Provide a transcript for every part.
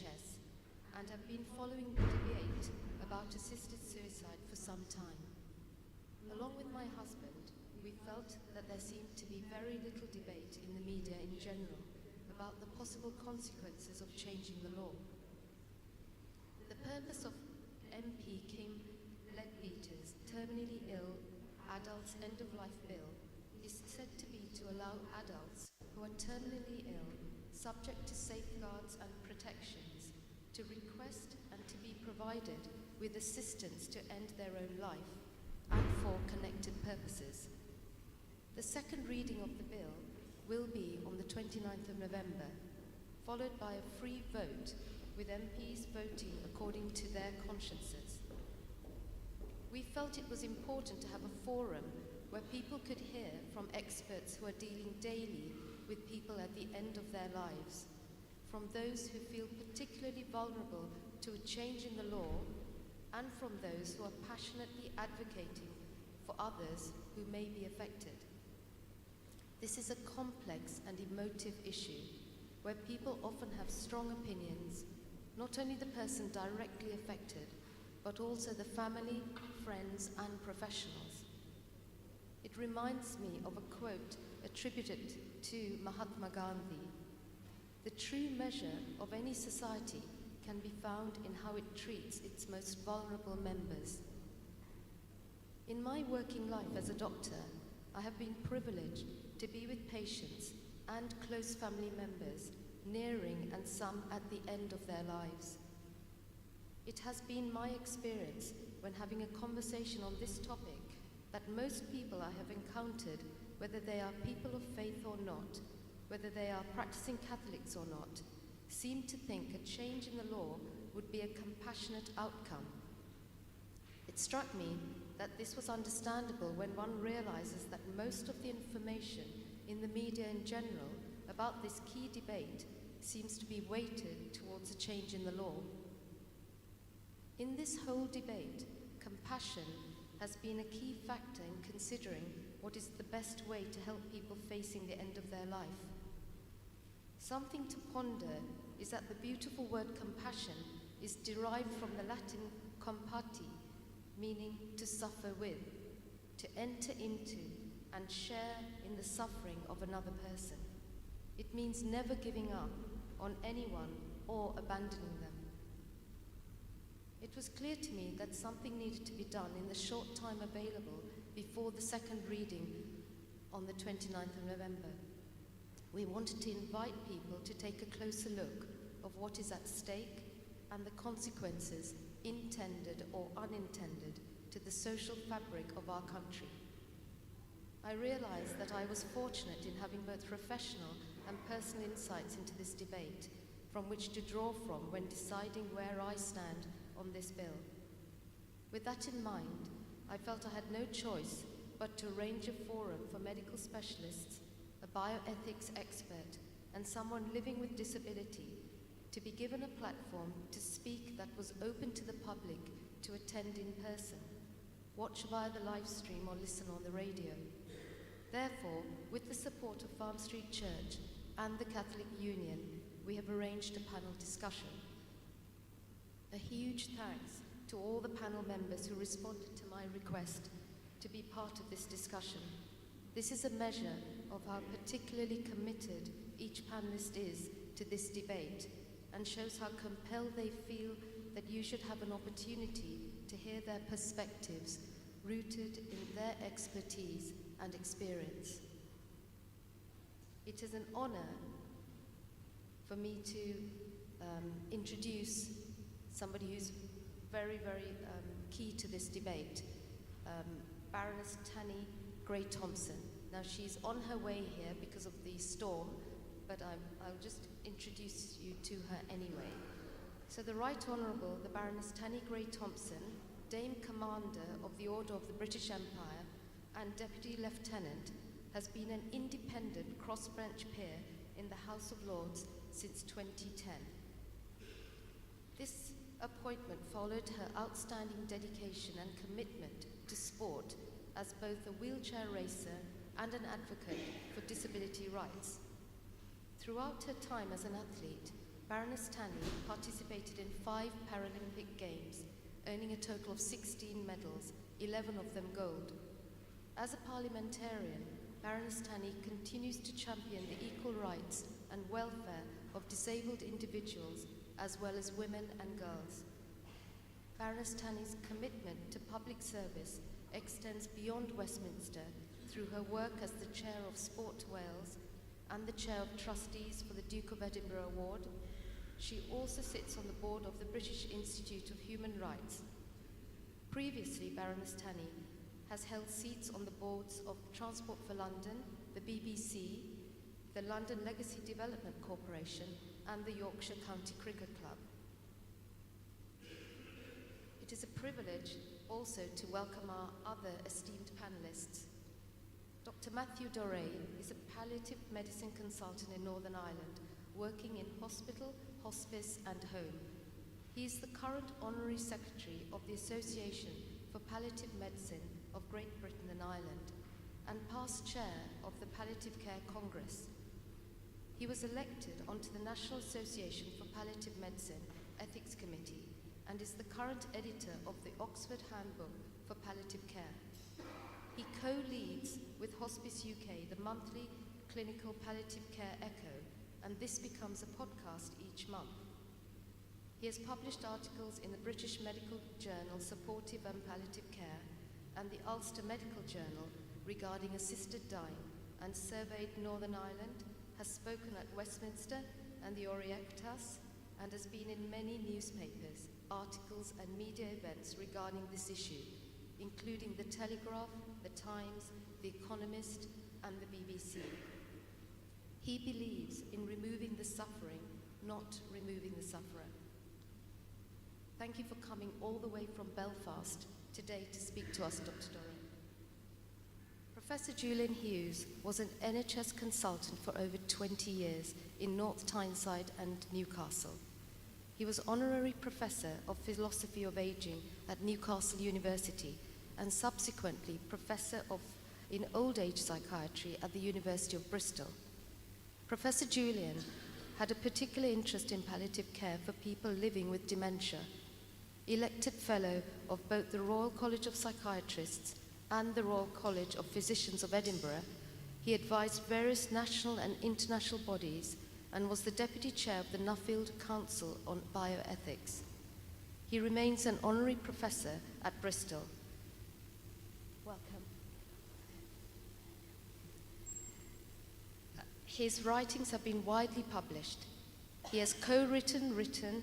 NHS and have been following the debate about assisted suicide for some time. Along with my husband, we felt that there seemed to be very little debate in the media in general about the possible consequences of changing the law. The purpose of MP Kim Leadbeater's terminally ill adults end-of-life bill is said to be to allow adults who are terminally ill, subject to safeguards and protections, to request and to be provided with assistance to end their own life and for connected purposes. The second reading of the bill will be on the 29th of November, followed by a free vote with MPs voting according to their consciences. We felt it was important to have a forum where people could hear from experts who are dealing daily with people at the end of their lives, from those who feel particularly vulnerable to a change in the law, and from those who are passionately advocating for others who may be affected. This is a complex and emotive issue where people often have strong opinions, not only the person directly affected, but also the family, friends, and professionals. It reminds me of a quote attributed to Mahatma Gandhi: "The true measure of any society can be found in how it treats its most vulnerable members." In my working life as a doctor, I have been privileged to be with patients and close family members nearing and some at the end of their lives. It has been my experience when having a conversation on this topic that most people I have encountered, whether they are people of faith or not, whether they are practicing Catholics or not, seem to think a change in the law would be a compassionate outcome. It struck me that this was understandable when one realizes that most of the information in the media in general about this key debate seems to be weighted towards a change in the law. In this whole debate, compassion has been a key factor in considering what is the best way to help people facing the end of their life. Something to ponder is that the beautiful word compassion is derived from the Latin compati, meaning to suffer with, to enter into and share in the suffering of another person. It means never giving up on anyone or abandoning them. It was clear to me that something needed to be done in the short time available before the second reading on the 29th of November. We wanted to invite people to take a closer look of what is at stake and the consequences, intended or unintended, to the social fabric of our country. I realized that I was fortunate in having both professional and personal insights into this debate from which to draw from when deciding where I stand on this bill. With that in mind, I felt I had no choice but to arrange a forum for medical specialists, a bioethics expert, and someone living with disability to be given a platform to speak that was open to the public to attend in person, watch via the live stream or listen on the radio. Therefore, with the support of Farm Street Church and the Catholic Union, we have arranged a panel discussion. A huge thanks to all the panel members who responded to my request to be part of this discussion. This is a measure of how particularly committed each panelist is to this debate and shows how compelled they feel that you should have an opportunity to hear their perspectives rooted in their expertise and experience. It is an honor for me to introduce somebody who's very, very key to this debate, Baroness Tanny Gray-Thompson. Now, she's on her way here because of the storm, but I'll just introduce you to her anyway. So the Right Honourable, the Baroness Tanny Gray-Thompson, Dame Commander of the Order of the British Empire and Deputy Lieutenant, has been an independent cross-branch peer in the House of Lords since 2010. This appointment followed her outstanding dedication and commitment to sport as both a wheelchair racer and an advocate for disability rights. Throughout her time as an athlete, Baroness Tanny participated in 5 Paralympic Games, earning a total of 16 medals, 11 of them gold. As a parliamentarian, Baroness Tanny continues to champion the equal rights and welfare of disabled individuals as well as women and girls. Baroness Tanny's commitment to public service extends beyond Westminster through her work as the Chair of Sport Wales and the Chair of Trustees for the Duke of Edinburgh Award. She also sits on the board of the British Institute of Human Rights. Previously, Baroness Tanny has held seats on the boards of Transport for London, the BBC, the London Legacy Development Corporation, and the Yorkshire County Cricket Club. It is a privilege also to welcome our other esteemed panelists. Dr. Matthew Doré is a palliative medicine consultant in Northern Ireland, working in hospital, hospice, and home. He is the current Honorary Secretary of the Association for Palliative Medicine of Great Britain and Ireland, and past Chair of the Palliative Care Congress. He was elected onto the National Association for Palliative Medicine Ethics Committee and is the current editor of the Oxford Handbook for Palliative Care. He co-leads with Hospice UK the monthly Clinical Palliative Care Echo, and this becomes a podcast each month. He has published articles in the British Medical Journal Supportive and Palliative Care and the Ulster Medical Journal regarding assisted dying, and surveyed Northern Ireland, has spoken at Westminster and the Oireachtas, and has been in many newspapers, articles and media events regarding this issue, including The Telegraph, The Times, The Economist, and the BBC. He believes in removing the suffering, not removing the sufferer. Thank you for coming all the way from Belfast today to speak to us, Dr. Doré. Professor Julian Hughes was an NHS consultant for over 20 years in North Tyneside and Newcastle. He was Honorary Professor of Philosophy of Aging at Newcastle University and subsequently Professor in Old Age Psychiatry at the University of Bristol. Professor Julian had a particular interest in palliative care for people living with dementia. Elected Fellow of both the Royal College of Psychiatrists and the Royal College of Physicians of Edinburgh, he advised various national and international bodies and was the Deputy Chair of the Nuffield Council on Bioethics. He remains an Honorary Professor at Bristol. Welcome. His writings have been widely published. He has co-written,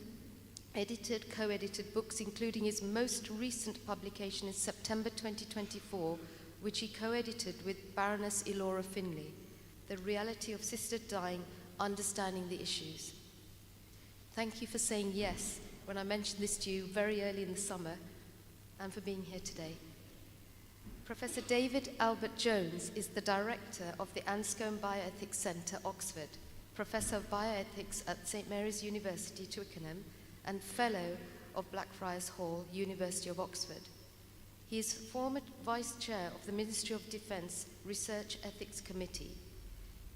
edited, co-edited books, including his most recent publication in September 2024, which he co-edited with Baroness Elora Finlay, The Reality of Assisted Dying, Understanding the Issues. Thank you for saying yes when I mentioned this to you very early in the summer, and for being here today. Professor David Albert Jones is the Director of the Anscombe Bioethics Centre, Oxford, Professor of Bioethics at St Mary's University, Twickenham, and Fellow of Blackfriars Hall, University of Oxford. He is former Vice Chair of the Ministry of Defence Research Ethics Committee.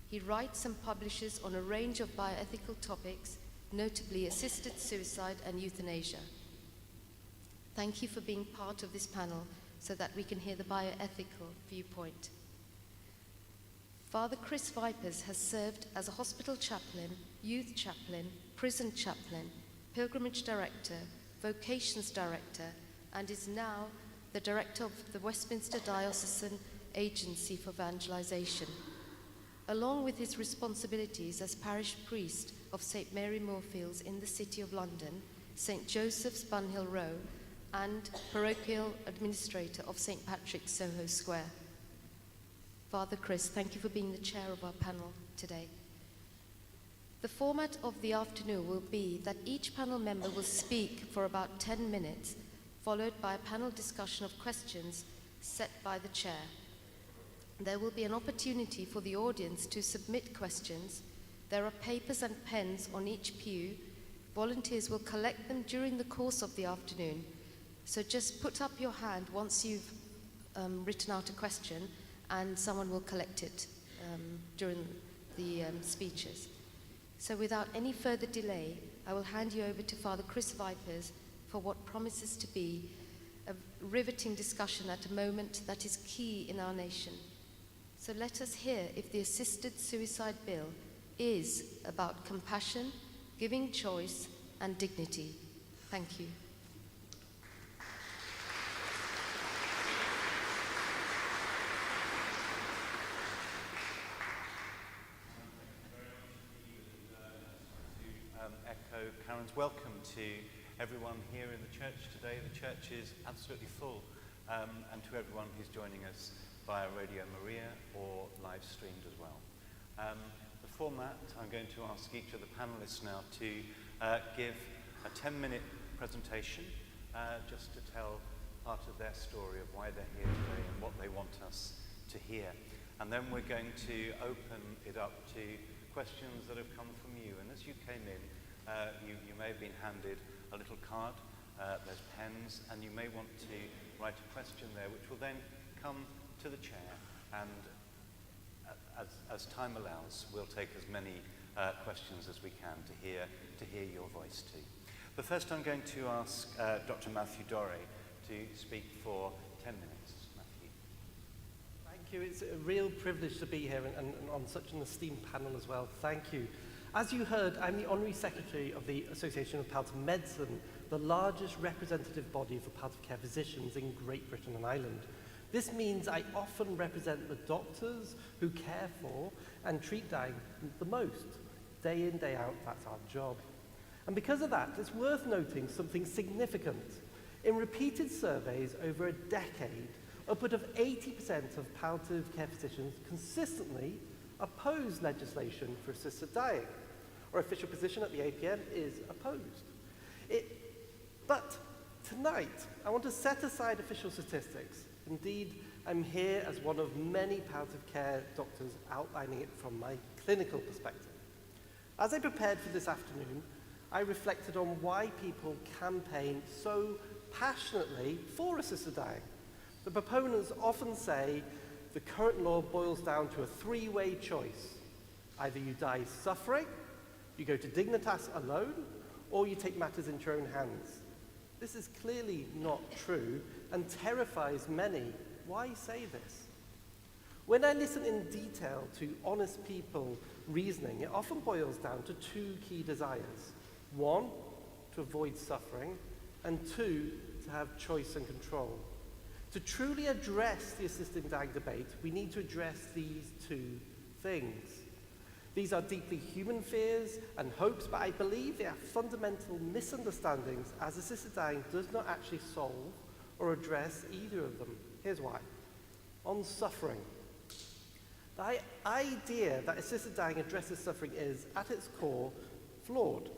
He writes and publishes on a range of bioethical topics, notably assisted suicide and euthanasia. Thank you for being part of this panel so that we can hear the bioethical viewpoint. Father Chris Vipers has served as a hospital chaplain, youth chaplain, prison chaplain, pilgrimage director, vocations director, and is now the director of the Westminster Diocesan Agency for Evangelisation. Along with his responsibilities as parish priest of St Mary Moorfields in the City of London, St Joseph's Bunhill Row, and parochial administrator of St Patrick's Soho Square. Father Chris, thank you for being the chair of our panel today. The format of the afternoon will be that each panel member will speak for about 10 minutes, followed by a panel discussion of questions set by the chair. There will be an opportunity for the audience to submit questions. There are papers and pens on each pew. Volunteers will collect them during the course of the afternoon. So just put up your hand once you've written out a question, and someone will collect it during the speeches. So without any further delay, I will hand you over to Father Chris Vipers for what promises to be a riveting discussion at a moment that is key in our nation. So let us hear if the assisted suicide bill is about compassion, giving choice, and dignity. Thank you. Echo Karen's welcome to everyone here in the church today. The church is absolutely full, and to everyone who's joining us via Radio Maria or live streamed as well. The format, I'm going to ask each of the panelists now to give a 10-minute presentation just to tell part of their story of why they're here today and what they want us to hear. And then we're going to open it up to questions that have come from you. And as you came in, you may have been handed a little card, there's pens, and you may want to write a question there, which will then come to the chair, and as time allows, we'll take as many questions as we can to hear your voice too. But first I'm going to ask Dr. Matthew Doré to speak for 10 minutes. Matthew. Thank you. It's a real privilege to be here and on such an esteemed panel as well. Thank you. As you heard, I'm the Honorary Secretary of the Association of Palliative Medicine, the largest representative body for palliative care physicians in Great Britain and Ireland. This means I often represent the doctors who care for and treat dying the most. Day in, day out, that's our job. And because of that, it's worth noting something significant. In repeated surveys over a decade, upward of 80% of palliative care physicians consistently oppose legislation for assisted dying. Our official position at the APM is opposed. But tonight, I want to set aside official statistics. Indeed, I'm here as one of many palliative care doctors outlining it from my clinical perspective. As I prepared for this afternoon, I reflected on why people campaign so passionately for assisted dying. The proponents often say the current law boils down to a three-way choice. Either you die suffering, you go to Dignitas alone, or you take matters into your own hands. This is clearly not true and terrifies many. Why say this? When I listen in detail to honest people reasoning, it often boils down to two key desires. One, to avoid suffering, and two, to have choice and control. To truly address the assisted dying debate, we need to address these two things. These are deeply human fears and hopes, but I believe they are fundamental misunderstandings, as assisted dying does not actually solve or address either of them. Here's why. On suffering. The idea that assisted dying addresses suffering is, at its core, flawed.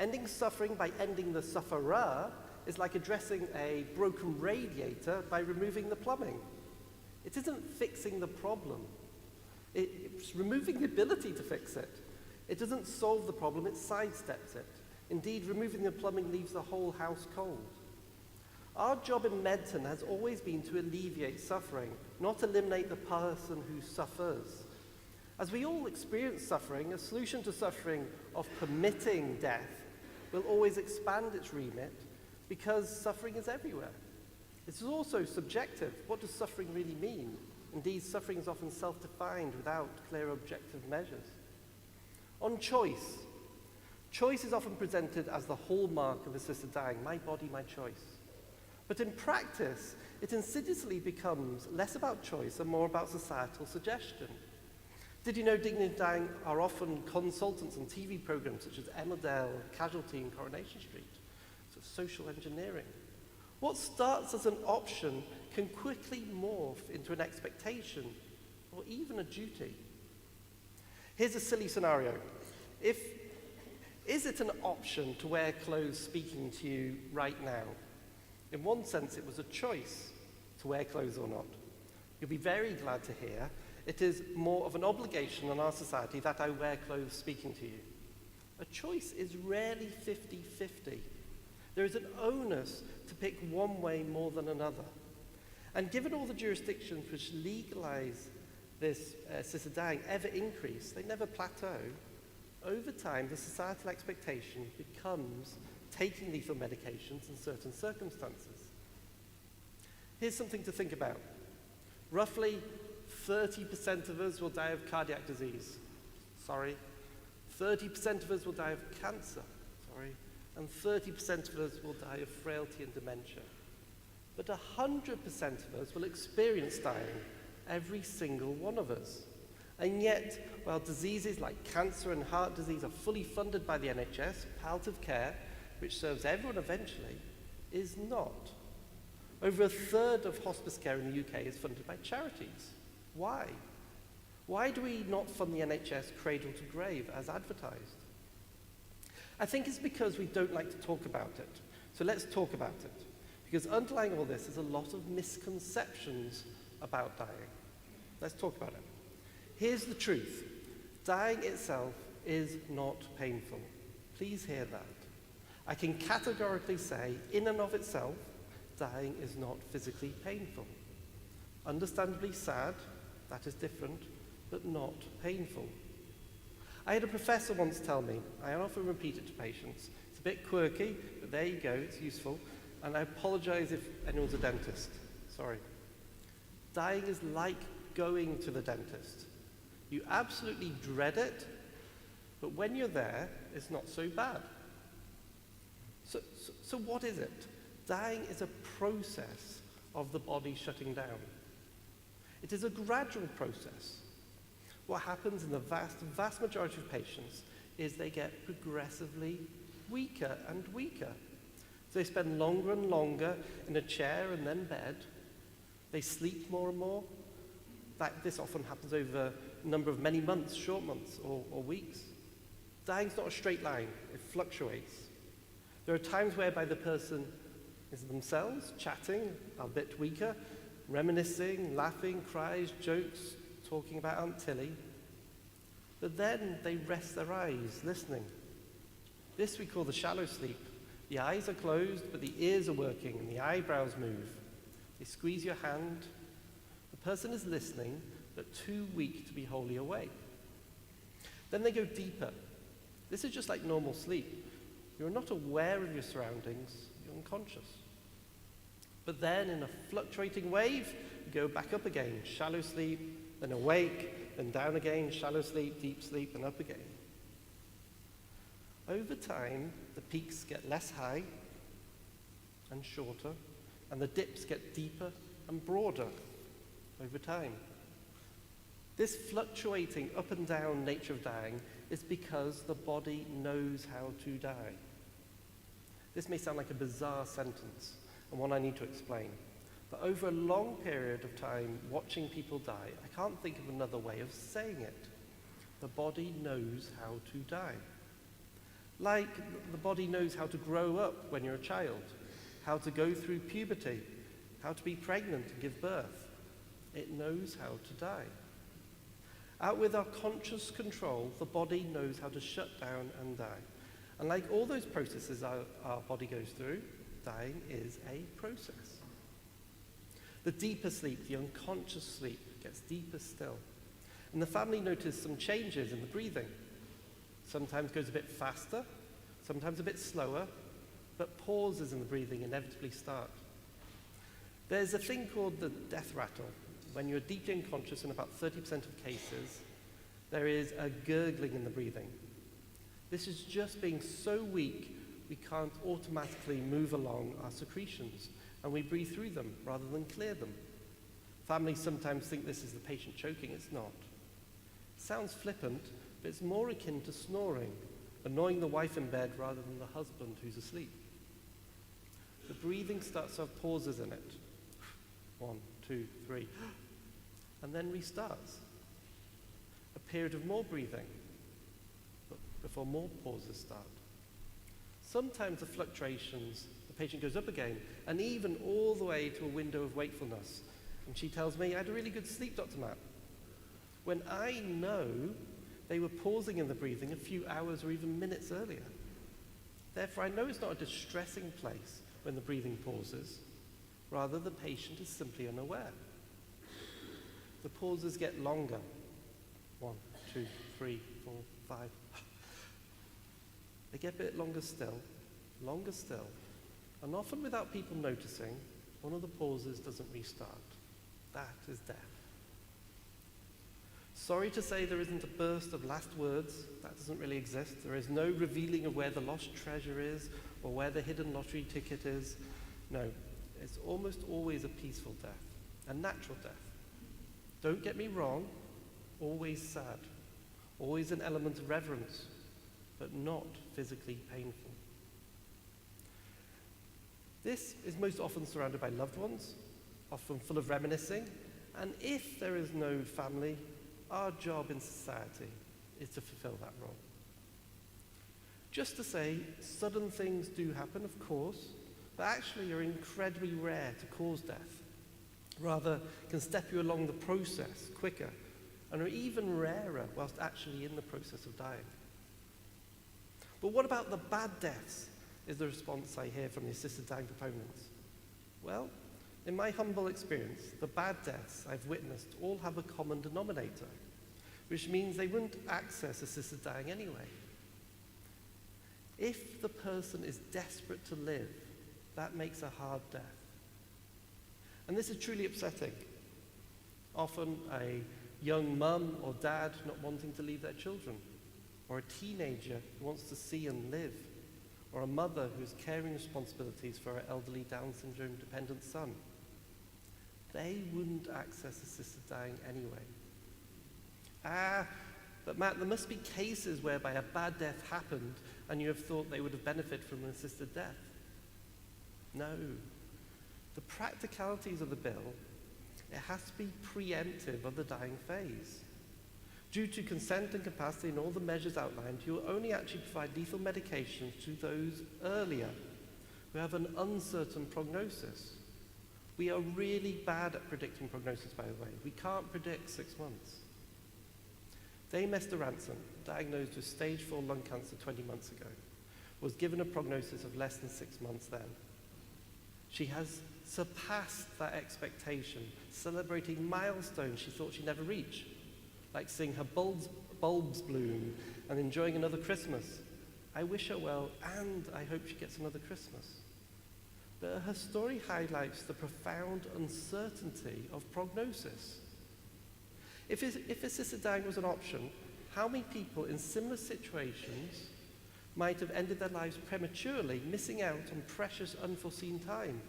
Ending suffering by ending the sufferer is like addressing a broken radiator by removing the plumbing. It isn't fixing the problem. It's removing the ability to fix it. It doesn't solve the problem, it sidesteps it. Indeed, removing the plumbing leaves the whole house cold. Our job in medicine has always been to alleviate suffering, not eliminate the person who suffers. As we all experience suffering, a solution to suffering of permitting death will always expand its remit because suffering is everywhere. It's also subjective. What does suffering really mean? Indeed, suffering is often self-defined without clear objective measures. On choice. Choice is often presented as the hallmark of assisted dying, my body, my choice. But in practice, it insidiously becomes less about choice and more about societal suggestion. Did you know dignity dying are often consultants on TV programs such as Emmerdale, Casualty, and Coronation Street? So social engineering. What starts as an option can quickly morph into an expectation or even a duty. Here's a silly scenario. Is it an option to wear clothes speaking to you right now? In one sense, it was a choice to wear clothes or not. You'll be very glad to hear it is more of an obligation on our society that I wear clothes speaking to you. A choice is rarely 50-50. There is an onus to pick one way more than another. And given all the jurisdictions which legalize this assisted dying ever increase, they never plateau. Over time, the societal expectation becomes taking lethal medications in certain circumstances. Here's something to think about. Roughly 30% of us will die of cardiac disease. Sorry. 30% of us will die of cancer. Sorry. And 30% of us will die of frailty and dementia. But 100% of us will experience dying, every single one of us. And yet, while diseases like cancer and heart disease are fully funded by the NHS, palliative care, which serves everyone eventually, is not. Over a third of hospice care in the UK is funded by charities. Why? Why do we not fund the NHS cradle to grave as advertised? I think it's because we don't like to talk about it. So let's talk about it. Because underlying all this is a lot of misconceptions about dying. Let's talk about it. Here's the truth. Dying itself is not painful. Please hear that. I can categorically say, in and of itself, dying is not physically painful. Understandably sad, that is different, but not painful. I had a professor once tell me, I often repeat it to patients, it's a bit quirky, but there you go, it's useful, and I apologize if anyone's a dentist. Sorry. Dying is like going to the dentist. You absolutely dread it, but when you're there, it's not so bad. So what is it? Dying is a process of the body shutting down. It is a gradual process. What happens in the vast majority of patients is they get progressively weaker and weaker. So they spend longer and longer in a chair and then bed. They sleep more and more. This often happens over a number of many months, short months, or weeks. Dying's not a straight line. It fluctuates. There are times whereby the person is themselves, chatting, a bit weaker, reminiscing, laughing, cries, jokes, talking about Aunt Tilly. But then they rest their eyes, listening. This we call the shallow sleep. The eyes are closed, but the ears are working, and the eyebrows move. They squeeze your hand. The person is listening, but too weak to be wholly awake. Then they go deeper. This is just like normal sleep. You're not aware of your surroundings, you're unconscious. But then in a fluctuating wave, you go back up again, shallow sleep, then awake, then down again, shallow sleep, deep sleep, and up again. Over time, the peaks get less high and shorter, and the dips get deeper and broader over time. This fluctuating up and down nature of dying is because the body knows how to die. This may sound like a bizarre sentence, and one I need to explain. But over a long period of time watching people die, I can't think of another way of saying it. The body knows how to die. Like the body knows how to grow up when you're a child, how to go through puberty, how to be pregnant and give birth. It knows how to die. Out with our conscious control, the body knows how to shut down and die. And like all those processes our body goes through, dying is a process. The deeper sleep, the unconscious sleep, gets deeper still. And the family noticed some changes in the breathing. Sometimes goes a bit faster, sometimes a bit slower, but pauses in the breathing inevitably start. There's a thing called the death rattle. When you're deeply unconscious, in about 30% of cases, there is a gurgling in the breathing. This is just being so weak, we can't automatically move along our secretions, and we breathe through them rather than clear them. Families sometimes think this is the patient choking. It's not. It sounds flippant, but it's more akin to snoring, annoying the wife in bed rather than the husband who's asleep. The breathing starts to have pauses in it. 1, 2, 3, and then restarts. A period of more breathing, but before more pauses start. Sometimes the fluctuations, the patient goes up again, and even all the way to a window of wakefulness. And she tells me, I had a really good sleep, Dr. Matt. When I know they were pausing in the breathing a few hours or even minutes earlier. Therefore, I know it's not a distressing place when the breathing pauses. Rather, the patient is simply unaware. The pauses get longer. 1, 2, 3, 4, 5. They get a bit longer still, and often without people noticing, one of the pauses doesn't restart. That is death. Sorry to say there isn't a burst of last words. That doesn't really exist. There is no revealing of where the lost treasure is or where the hidden lottery ticket is. No, it's almost always a peaceful death, a natural death. Don't get me wrong, always sad, always an element of reverence, but not physically painful. This is most often surrounded by loved ones, often full of reminiscing, and if there is no family, our job in society is to fulfill that role. Just to say, sudden things do happen, of course, but actually are incredibly rare to cause death. Rather, can step you along the process quicker, and are even rarer whilst actually in the process of dying. But what about the bad deaths, is the response I hear from the assisted dying proponents. Well, in my humble experience, the bad deaths I've witnessed all have a common denominator, which means they wouldn't access assisted dying anyway. If the person is desperate to live, that makes a hard death. And this is truly upsetting. Often a young mum or dad not wanting to leave their children, or a teenager who wants to see and live, or a mother who's carrying responsibilities for her elderly Down syndrome dependent son. They wouldn't access assisted dying anyway. But Matt, there must be cases whereby a bad death happened and you have thought they would have benefited from an assisted death. No. The practicalities of the bill, it has to be preemptive of the dying phase. Due to consent and capacity and all the measures outlined, you will only actually provide lethal medications to those earlier who have an uncertain prognosis. We are really bad at predicting prognosis, by the way. We can't predict 6 months. Dame Esther Ransom, diagnosed with stage 4 lung cancer 20 months ago, was given a prognosis of less than 6 months then. She has surpassed that expectation, celebrating milestones she thought she'd never reach, like seeing her bulbs bloom and enjoying another Christmas. I wish her well, and I hope she gets another Christmas. But her story highlights the profound uncertainty of prognosis. If assisted dying was an option, how many people in similar situations might have ended their lives prematurely, missing out on precious unforeseen time?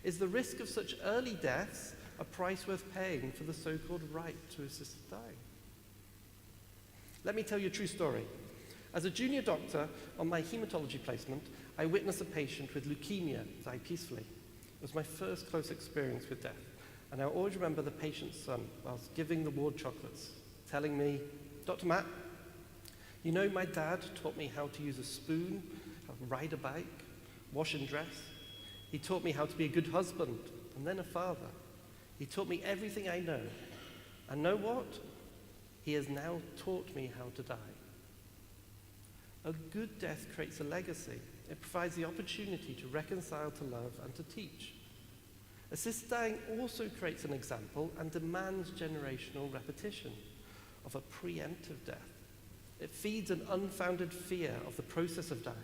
Is the risk of such early deaths a price worth paying for the so-called right to assisted dying? Let me tell you a true story. As a junior doctor on my hematology placement, I witnessed a patient with leukemia die peacefully. It was my first close experience with death, and I always remember the patient's son, whilst giving the ward chocolates, telling me, "Dr. Matt, you know my dad taught me how to use a spoon, how to ride a bike, wash and dress. He taught me how to be a good husband, and then a father. He taught me everything I know. And know what? He has now taught me how to die." A good death creates a legacy. It provides the opportunity to reconcile, to love, and to teach. Assisted dying also creates an example and demands generational repetition of a preemptive death. It feeds an unfounded fear of the process of dying.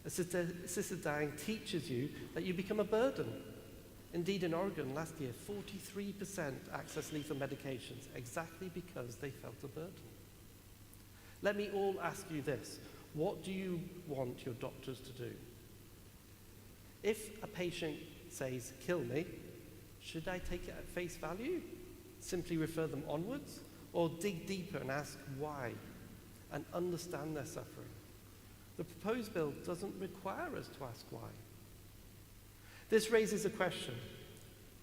Assisted dying teaches you that you become a burden. Indeed, in Oregon last year, 43% accessed lethal medications exactly because they felt a burden. Let me all ask you this. What do you want your doctors to do? If a patient says, "Kill me," should I take it at face value? Simply refer them onwards? Or dig deeper and ask why? And understand their suffering? The proposed bill doesn't require us to ask why. This raises a question.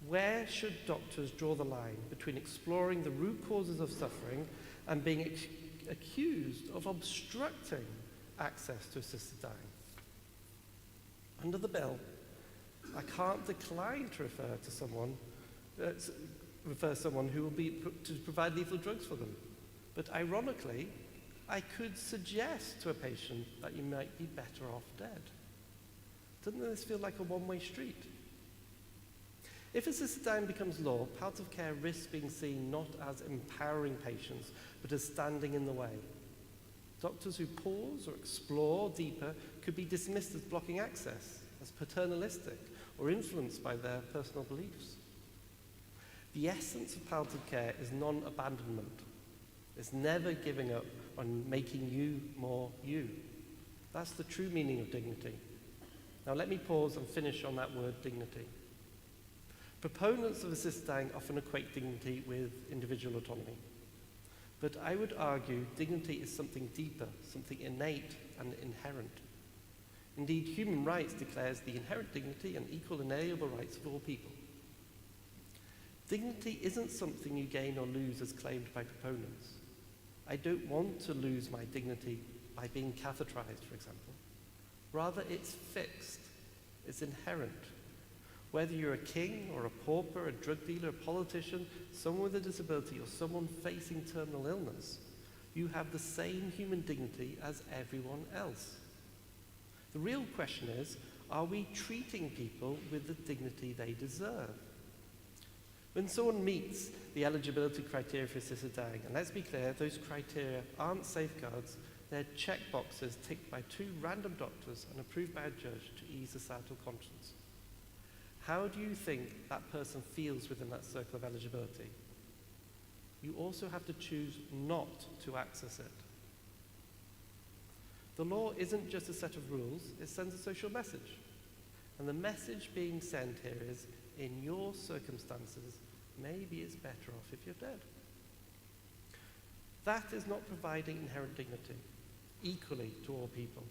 Where should doctors draw the line between exploring the root causes of suffering and being accused of obstructing access to assisted dying? Under the bill, I can't decline to refer someone who will be to provide lethal drugs for them. But ironically, I could suggest to a patient that you might be better off dead. Doesn't this feel like a one-way street? If assisted dying becomes law, palliative care risks being seen not as empowering patients, but as standing in the way. Doctors who pause or explore deeper could be dismissed as blocking access, as paternalistic, or influenced by their personal beliefs. The essence of palliative care is non-abandonment. It's never giving up on making you more you. That's the true meaning of dignity. Now let me pause and finish on that word dignity. Proponents of assisted dying often equate dignity with individual autonomy. But I would argue dignity is something deeper, something innate and inherent. Indeed, human rights declares the inherent dignity and equal inalienable rights of all people. Dignity isn't something you gain or lose as claimed by proponents. I don't want to lose my dignity by being catheterized, for example. Rather, it's fixed. It's inherent. Whether you're a king or a pauper, a drug dealer, a politician, someone with a disability, or someone facing terminal illness, you have the same human dignity as everyone else. The real question is, are we treating people with the dignity they deserve? When someone meets the eligibility criteria for assisted dying, and let's be clear, those criteria aren't safeguards, they're check boxes ticked by 2 random doctors and approved by a judge to ease societal conscience. How do you think that person feels within that circle of eligibility? You also have to choose not to access it. The law isn't just a set of rules, it sends a social message. And the message being sent here is, in your circumstances, maybe it's better off if you're dead. That is not providing inherent dignity, equally to all people.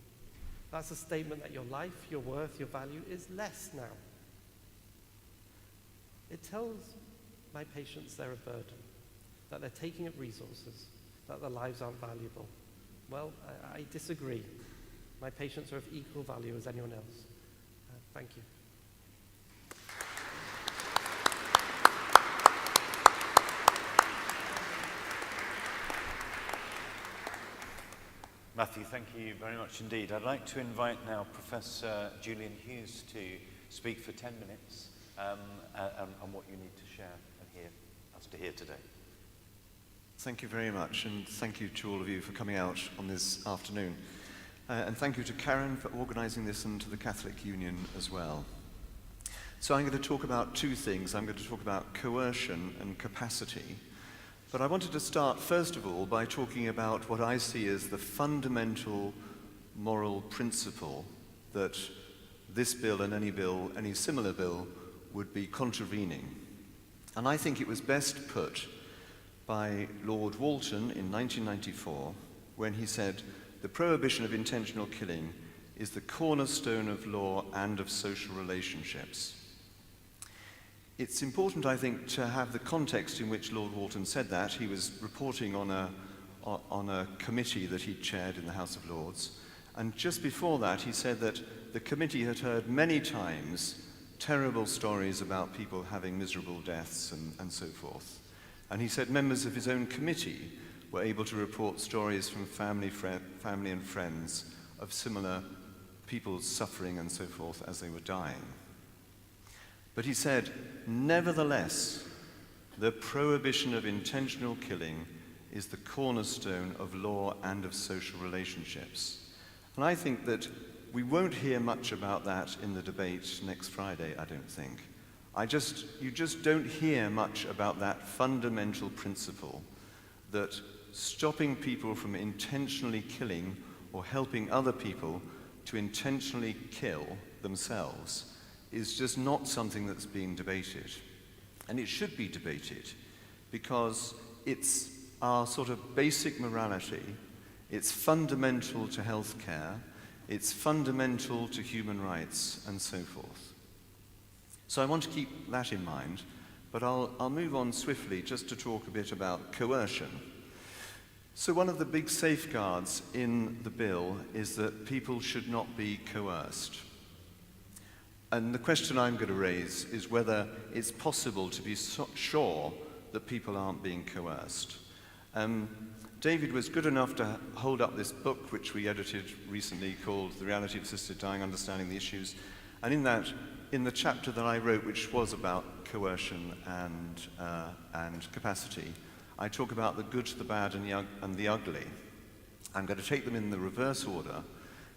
That's a statement that your life, your worth, your value is less now. It tells my patients they're a burden, that they're taking up resources, that their lives aren't valuable. Well, I disagree. My patients are of equal value as anyone else. Thank you. Matthew, thank you very much indeed. I'd like to invite now Professor Julian Hughes to speak for 10 minutes on what you need to share and hear us to hear today. Thank you very much, and thank you to all of you for coming out on this afternoon. And thank you to Karen for organising this, and to the Catholic Union as well. So I'm going to talk about 2 things. I'm going to talk about coercion and capacity. But I wanted to start, first of all, by talking about what I see as the fundamental moral principle that this bill and any similar bill, would be contravening. And I think it was best put by Lord Walton in 1994 when he said, "The prohibition of intentional killing is the cornerstone of law and of social relationships." It's important, I think, to have the context in which Lord Walton said that. He was reporting on a committee that he chaired in the House of Lords. And just before that, he said that the committee had heard many times terrible stories about people having miserable deaths and so forth. And he said members of his own committee were able to report stories from family and friends of similar people suffering and so forth as they were dying. But he said, nevertheless, the prohibition of intentional killing is the cornerstone of law and of social relationships. And I think that we won't hear much about that in the debate next Friday, I don't think. You just don't hear much about that fundamental principle that stopping people from intentionally killing or helping other people to intentionally kill themselves is just not something that's being debated. And it should be debated because it's our sort of basic morality, it's fundamental to healthcare, it's fundamental to human rights, and so forth. So I want to keep that in mind, but I'll move on swiftly just to talk a bit about coercion. So one of the big safeguards in the bill is that people should not be coerced. And the question I'm going to raise is whether it's possible to be sure that people aren't being coerced. David was good enough to hold up this book which we edited recently called The Reality of Assisted Dying, Understanding the Issues. And in the chapter that I wrote, which was about coercion and capacity, I talk about the good, the bad, and the ugly. I'm going to take them in the reverse order.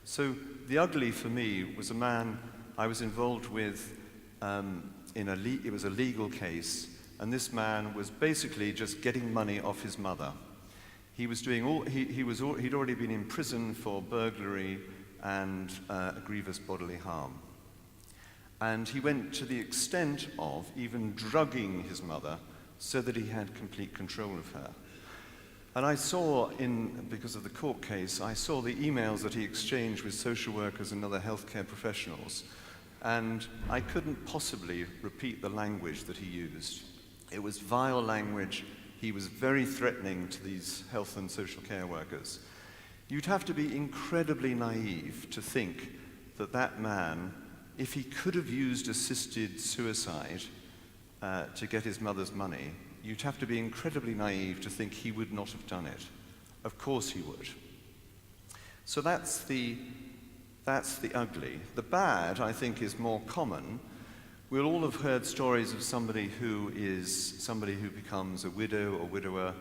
So the ugly for me was a man I was involved with it was a legal case, and this man was basically just getting money off his mother. He was he'd already been in prison for burglary and grievous bodily harm. And he went to the extent of even drugging his mother so that he had complete control of her. And I saw, because of the court case, I saw the emails that he exchanged with social workers and other healthcare professionals, and I couldn't possibly repeat the language that he used. It was vile language. He was very threatening to these health and social care workers. You'd have to be incredibly naive to think that that man, if he could have used assisted suicide to get his mother's money, you'd have to be incredibly naive to think he would not have done it. Of course he would. So that's the ugly. The bad, I think, is more common. We'll all have heard stories of somebody who becomes a widow or widower,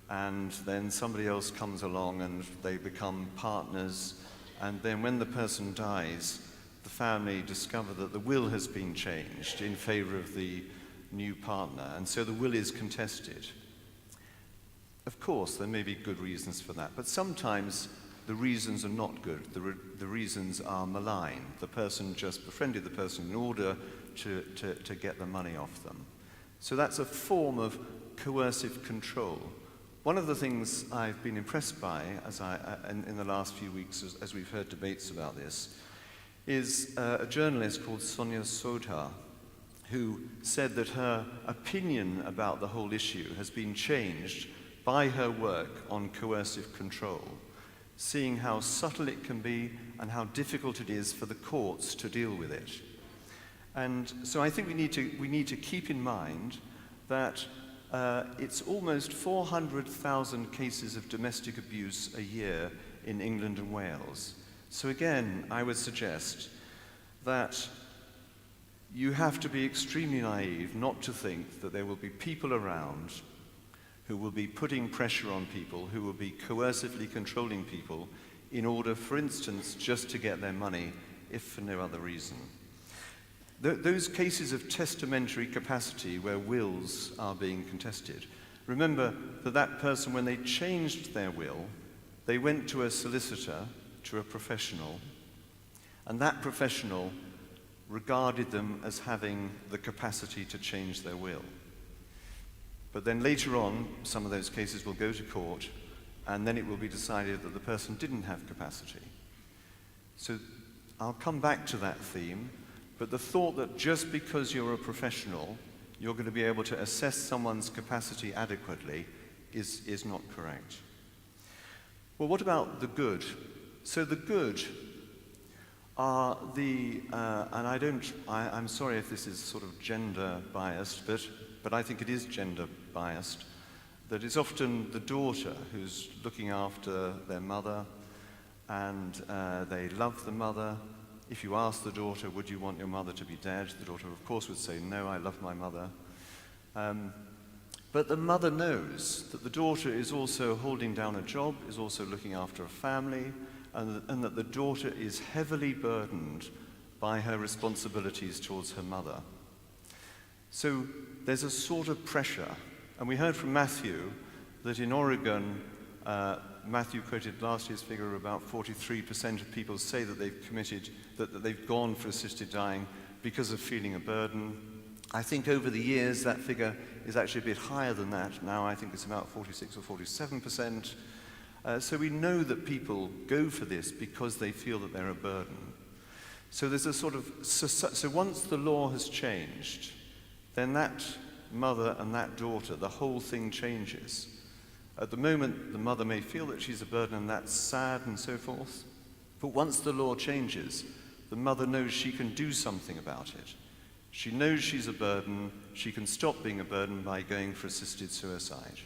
and then somebody else comes along and they become partners, and then when the person dies, the family discover that the will has been changed in favor of the new partner, and so the will is contested. Of course, there may be good reasons for that, but sometimes the reasons are not good. The reasons are malign. The person just befriended the person in order to get the money off them. So that's a form of coercive control. One of the things I've been impressed by in the last few weeks as we've heard debates about this is a journalist called Sonia Sodha, who said that her opinion about the whole issue has been changed by her work on coercive control, seeing how subtle it can be and how difficult it is for the courts to deal with it. And so I think we need to keep in mind that it's almost 400,000 cases of domestic abuse a year in England and Wales. So again, I would suggest that you have to be extremely naive not to think that there will be people around who will be putting pressure on people, who will be coercively controlling people in order, for instance, just to get their money, if for no other reason. Those cases of testamentary capacity where wills are being contested, remember that that person, when they changed their will, they went to a solicitor, to a professional, and that professional regarded them as having the capacity to change their will. But then later on, some of those cases will go to court, and then it will be decided that the person didn't have capacity. So I'll come back to that theme, but the thought that just because you're a professional, you're going to be able to assess someone's capacity adequately is not correct. Well, what about the good? So the good are I'm sorry if this is sort of gender biased, but I think it is gender biased, that it's often the daughter who's looking after their mother, and they love the mother. If you ask the daughter, would you want your mother to be dead? The daughter, of course, would say, no, I love my mother. But the mother knows that the daughter is also holding down a job, is also looking after a family, and that the daughter is heavily burdened by her responsibilities towards her mother. So there's a sort of pressure. And we heard from Matthew that in Oregon, Matthew quoted last year's figure of about 43% of people say that they've gone for assisted dying because of feeling a burden. I think over the years that figure is actually a bit higher than that. Now I think it's about 46 or 47%. So we know that people go for this because they feel that they're a burden. So there's a sort of, so once the law has changed, then that mother and that daughter, the whole thing changes. At the moment, the mother may feel that she's a burden and that's sad and so forth. But once the law changes, the mother knows she can do something about it. She knows she's a burden. She can stop being a burden by going for assisted suicide.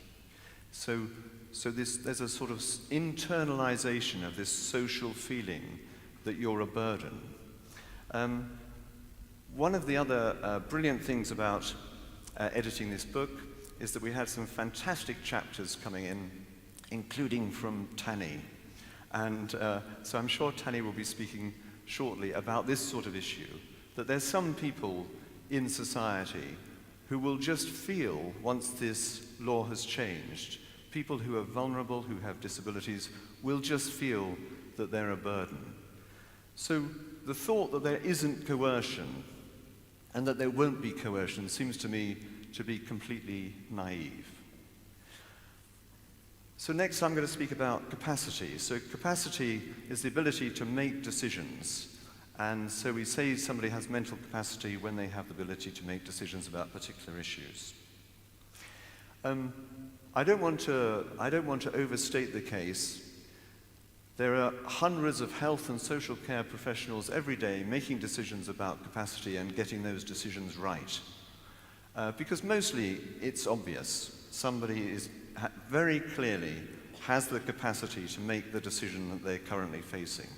So there's a sort of internalization of this social feeling that you're a burden. One of the other brilliant things about editing this book is that we had some fantastic chapters coming in, including from Tanny. And so I'm sure Tanny will be speaking shortly about this sort of issue, that there's some people in society who will just feel, once this law has changed, people who are vulnerable, who have disabilities, will just feel that they're a burden. So the thought that there isn't coercion and that there won't be coercion seems to me to be completely naive. So next I'm going to speak about capacity. So capacity is the ability to make decisions. And so we say somebody has mental capacity when they have the ability to make decisions about particular issues. I don't want to overstate the case. There are hundreds of health and social care professionals every day making decisions about capacity and getting those decisions right. Because mostly it's obvious. Somebody very clearly has the capacity to make the decision that they're currently facing.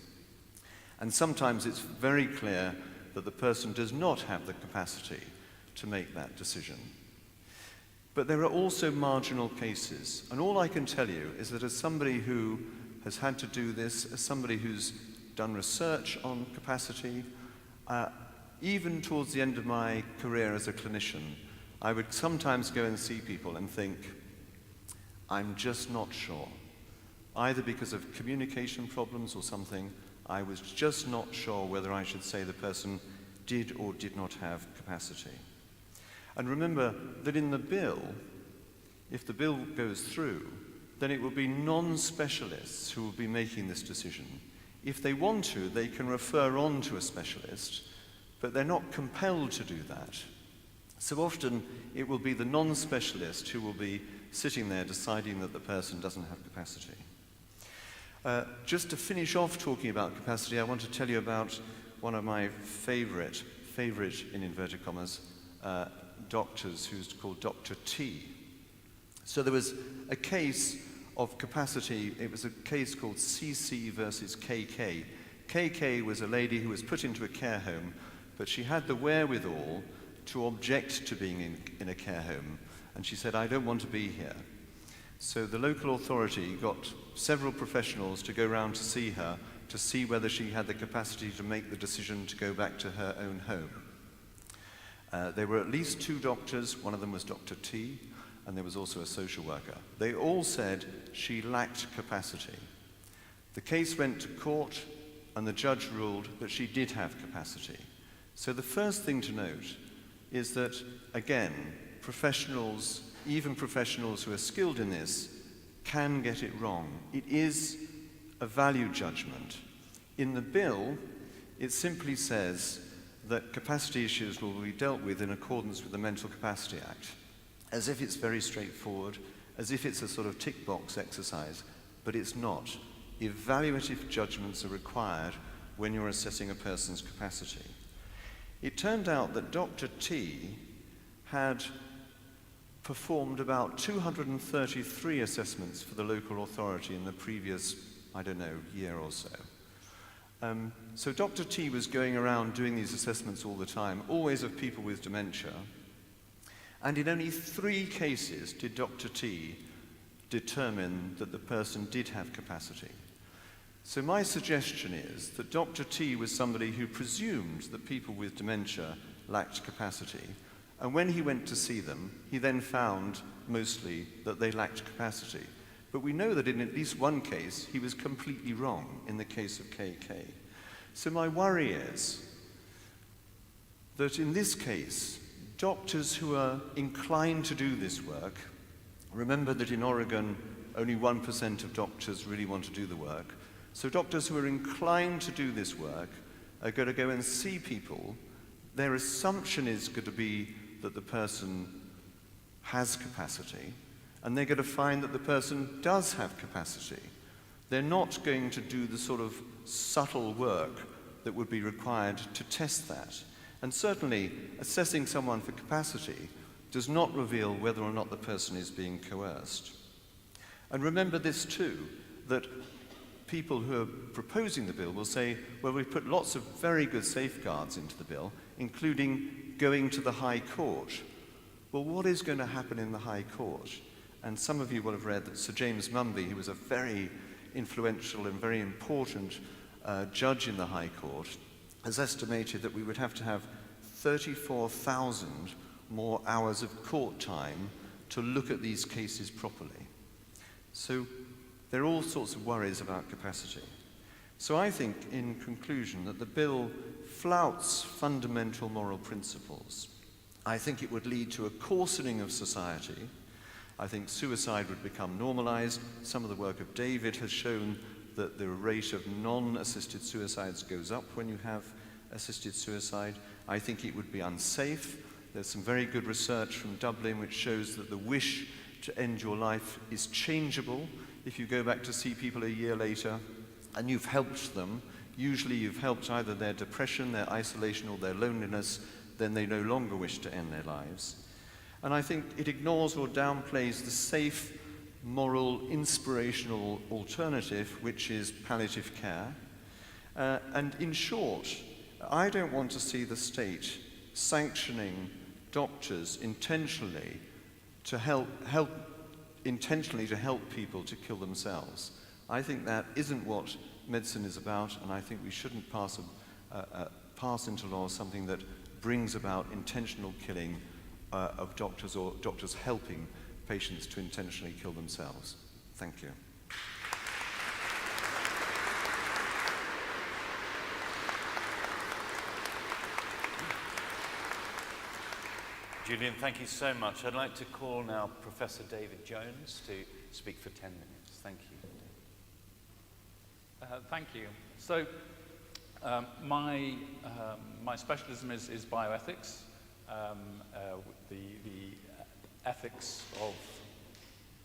And sometimes it's very clear that the person does not have the capacity to make that decision. But there are also marginal cases. And all I can tell you is that as somebody who has had to do this, as somebody who's done research on capacity, even towards the end of my career as a clinician, I would sometimes go and see people and think, I'm just not sure. Either because of communication problems or something, I was just not sure whether I should say the person did or did not have capacity. And remember that in the bill, if the bill goes through, then it will be non-specialists who will be making this decision. If they want to, they can refer on to a specialist, but they're not compelled to do that. So often it will be the non-specialist who will be sitting there deciding that the person doesn't have capacity. Just to finish off talking about capacity, I want to tell you about one of my favorite in inverted commas, doctors who's called Dr. T. So there was a case of capacity. It was a case called CC versus KK. KK was a lady who was put into a care home, but she had the wherewithal to object to being in a care home. And she said, I don't want to be here. So the local authority got several professionals to go round to see her, to see whether she had the capacity to make the decision to go back to her own home. There were at least 2 doctors. One of them was Dr. T, and there was also a social worker. They all said she lacked capacity. The case went to court, and the judge ruled that she did have capacity. So the first thing to note is that, again, professionals, even professionals who are skilled in this, can get it wrong. It is a value judgment. In the bill, it simply says that capacity issues will be dealt with in accordance with the Mental Capacity Act, as if it's very straightforward, as if it's a sort of tick box exercise, but it's not. Evaluative judgments are required when you're assessing a person's capacity. It turned out that Dr. T had performed about 233 assessments for the local authority in the previous, year or so. So Dr. T was going around doing these assessments all the time, always of people with dementia. And in only 3 cases did Dr. T determine that the person did have capacity. So my suggestion is that Dr. T was somebody who presumed that people with dementia lacked capacity. And when he went to see them, he then found mostly that they lacked capacity. But we know that in at least one case, he was completely wrong in the case of KK. So my worry is that in this case, doctors who are inclined to do this work, remember that in Oregon, only 1% of doctors really want to do the work. So doctors who are inclined to do this work are going to go and see people. Their assumption is going to be that the person has capacity, and they're going to find that the person does have capacity. They're not going to do the sort of subtle work that would be required to test that. And certainly, assessing someone for capacity does not reveal whether or not the person is being coerced. And remember this too, that people who are proposing the bill will say, well, we've put lots of very good safeguards into the bill, including going to the High Court. Well, what is going to happen in the High Court? And some of you will have read that Sir James Mumby, who was a very influential and very important judge in the High Court, has estimated that we would have to have 34,000 more hours of court time to look at these cases properly. So there are all sorts of worries about capacity. So I think, in conclusion, that the bill flouts fundamental moral principles. I think it would lead to a coarsening of society. I think suicide would become normalized. Some of the work of David has shown that the rate of non-assisted suicides goes up when you have assisted suicide. I think it would be unsafe. There's some very good research from Dublin which shows that the wish to end your life is changeable. If you go back to see people a year later and you've helped them, usually you've helped either their depression, their isolation, or their loneliness, then they no longer wish to end their lives. And I think it ignores or downplays the safe, moral, inspirational alternative, which is palliative care. And in short, I don't want to see the state sanctioning doctors intentionally to help people to kill themselves. I think that isn't what medicine is about, and I think we shouldn't pass into law something that brings about intentional killing of doctors, or doctors helping patients to intentionally kill themselves. Thank you. Julian, thank you so much. I'd like to call now Professor David Jones to speak for 10 minutes. Thank you. Thank you. So my specialism is bioethics, the ethics of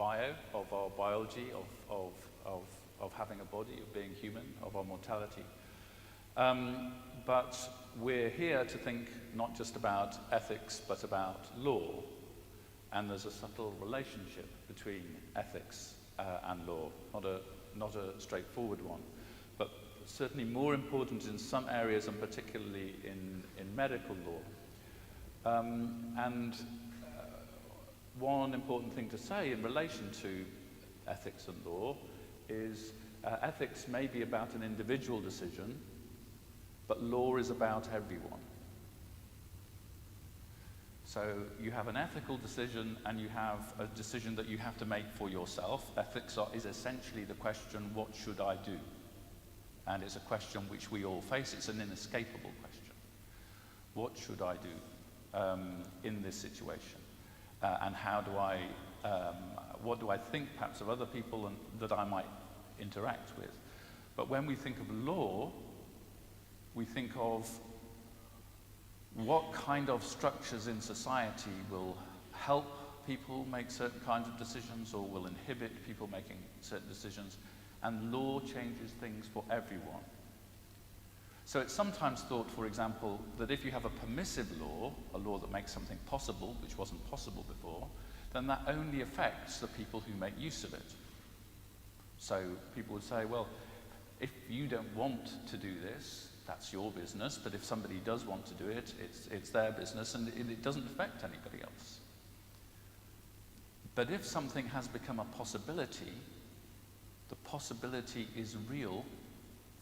our biology, of having a body, of being human, of our mortality. But we're here to think not just about ethics, but about law. And there's a subtle relationship between ethics and law, not a straightforward one, but certainly more important in some areas, and particularly in medical law. One important thing to say in relation to ethics and law is ethics may be about an individual decision, but law is about everyone. So you have an ethical decision and you have a decision that you have to make for yourself. Ethics is essentially the question, what should I do? And it's a question which we all face. It's an inescapable question. What should I do in this situation? And how do I, what do I think perhaps of other people and that I might interact with? But when we think of law, we think of what kind of structures in society will help people make certain kinds of decisions or will inhibit people making certain decisions, and law changes things for everyone. So it's sometimes thought, for example, that if you have a permissive law, a law that makes something possible, which wasn't possible before, then that only affects the people who make use of it. So people would say, well, if you don't want to do this, that's your business, but if somebody does want to do it, it's their business, and it doesn't affect anybody else. But if something has become a possibility, the possibility is real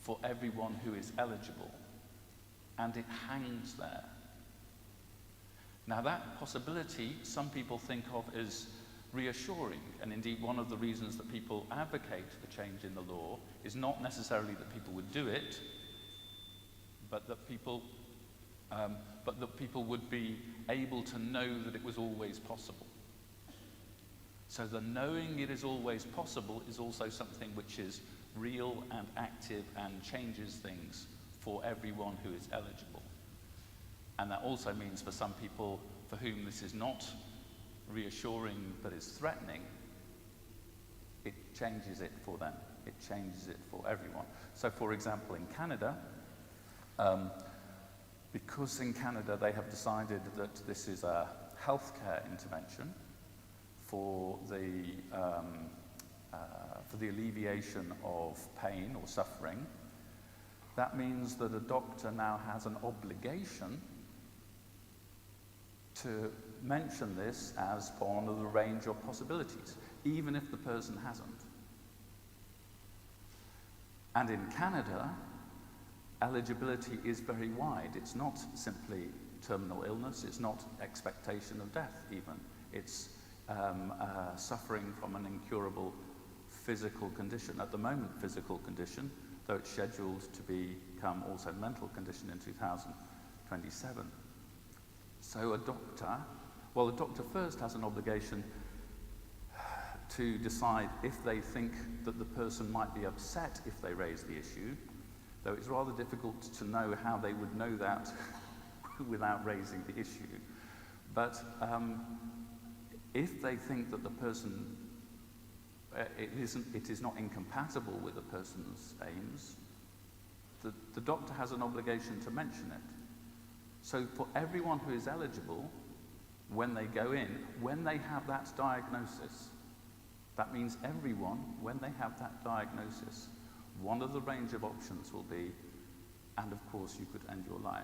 for everyone who is eligible, and it hangs there. Now that possibility, some people think of as reassuring, and indeed one of the reasons that people advocate the change in the law is not necessarily that people would do it, but that people would be able to know that it was always possible. So the knowing it is always possible is also something which is real and active and changes things for everyone who is eligible. And that also means for some people for whom this is not reassuring but is threatening, it changes it for them. It changes it for everyone. So for example, in Canada, because in Canada they have decided that this is a healthcare intervention for the alleviation of pain or suffering, that means that a doctor now has an obligation to mention this as one of the range of possibilities, even if the person hasn't. And in Canada, eligibility is very wide. It's not simply terminal illness, it's not expectation of death even. It's suffering from an incurable physical condition. At the moment, physical condition, though it's scheduled to become also mental condition in 2027. So a doctor first has an obligation to decide if they think that the person might be upset if they raise the issue, though it's rather difficult to know how they would know that without raising the issue. But if they think that the person, it is not incompatible with the person's aims, the doctor has an obligation to mention it. So for everyone who is eligible, when they go in, when they have that diagnosis, that means everyone, when they have that diagnosis, one of the range of options will be, and of course you could end your life.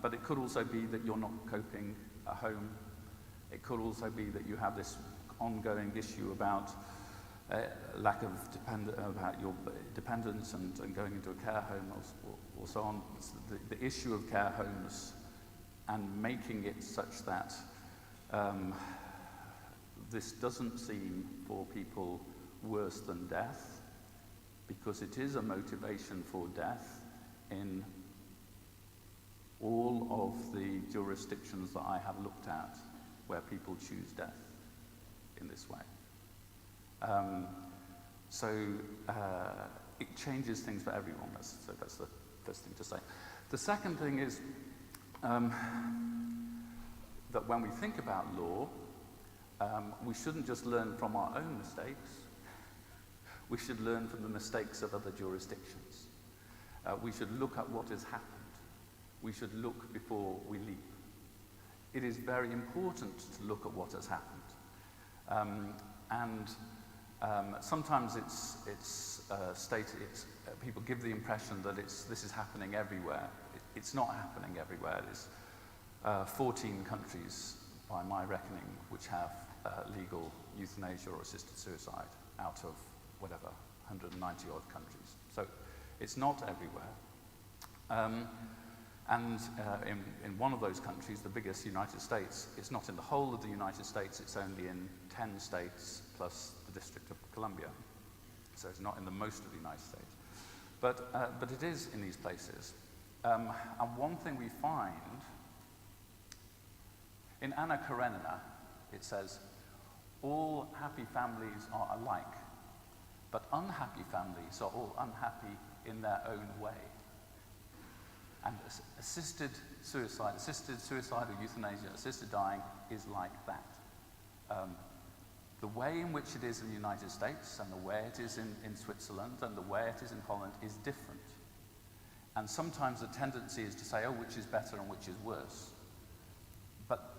But it could also be that you're not coping at home. It could also be that you have this ongoing issue about lack of about your dependence and going into a care home or so on. The issue of care homes and making it such that this doesn't seem for people worse than death, because it is a motivation for death in all of the jurisdictions that I have looked at where people choose death in this way. It changes things for everyone. So that's the first thing to say. The second thing is that when we think about law, we shouldn't just learn from our own mistakes. We should learn from the mistakes of other jurisdictions. We should look at what has happened. We should look before we leap. It is very important to look at what has happened. Sometimes it's stated, people give the impression that this is happening everywhere. It's not happening everywhere. There's 14 countries, by my reckoning, which have legal euthanasia or assisted suicide out of whatever, 190 odd countries. So it's not everywhere. In one of those countries, the biggest, United States, it's not in the whole of the United States, it's only in 10 states plus the District of Columbia. So it's not in the most of the United States. But it is in these places. And one thing we find, in Anna Karenina, it says, all happy families are alike, but unhappy families are all unhappy in their own way. And assisted suicide or euthanasia, assisted dying is like that. The way in which it is in the United States and the way it is in Switzerland and the way it is in Holland is different. And sometimes the tendency is to say, oh, which is better and which is worse. But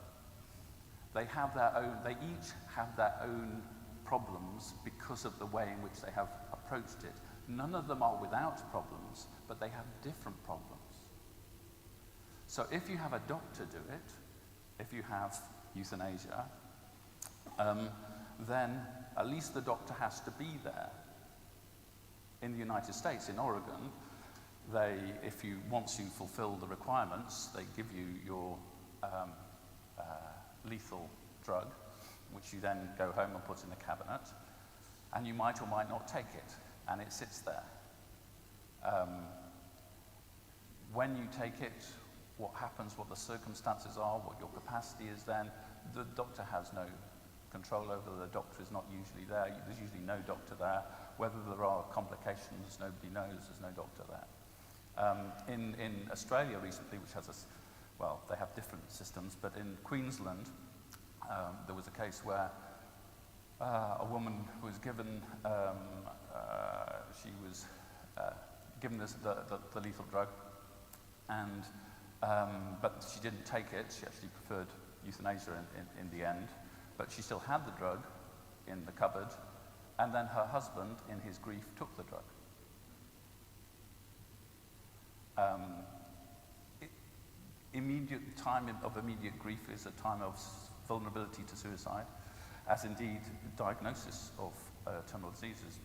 they each have their own problems because of the way in which they have approached it. None of them are without problems, but they have different problems. So if you have a doctor do it, if you have euthanasia, then at least the doctor has to be there. In the United States, in Oregon, once you fulfill the requirements, they give you your lethal drug, which you then go home and put in a cabinet, and you might or might not take it, and it sits there. When you take it, what happens, what the circumstances are, what your capacity is then, the doctor has no control over. The doctor is not usually there. There's usually no doctor there. Whether there are complications, nobody knows. There's no doctor there. In Australia recently, which has they have different systems, but in Queensland, there was a case where a woman was given, given the lethal drug, and but she didn't take it. She actually preferred euthanasia in the end, but she still had the drug in the cupboard, and then her husband, in his grief, took the drug. Immediate time of immediate grief is a time of vulnerability to suicide, as indeed diagnosis of terminal diseases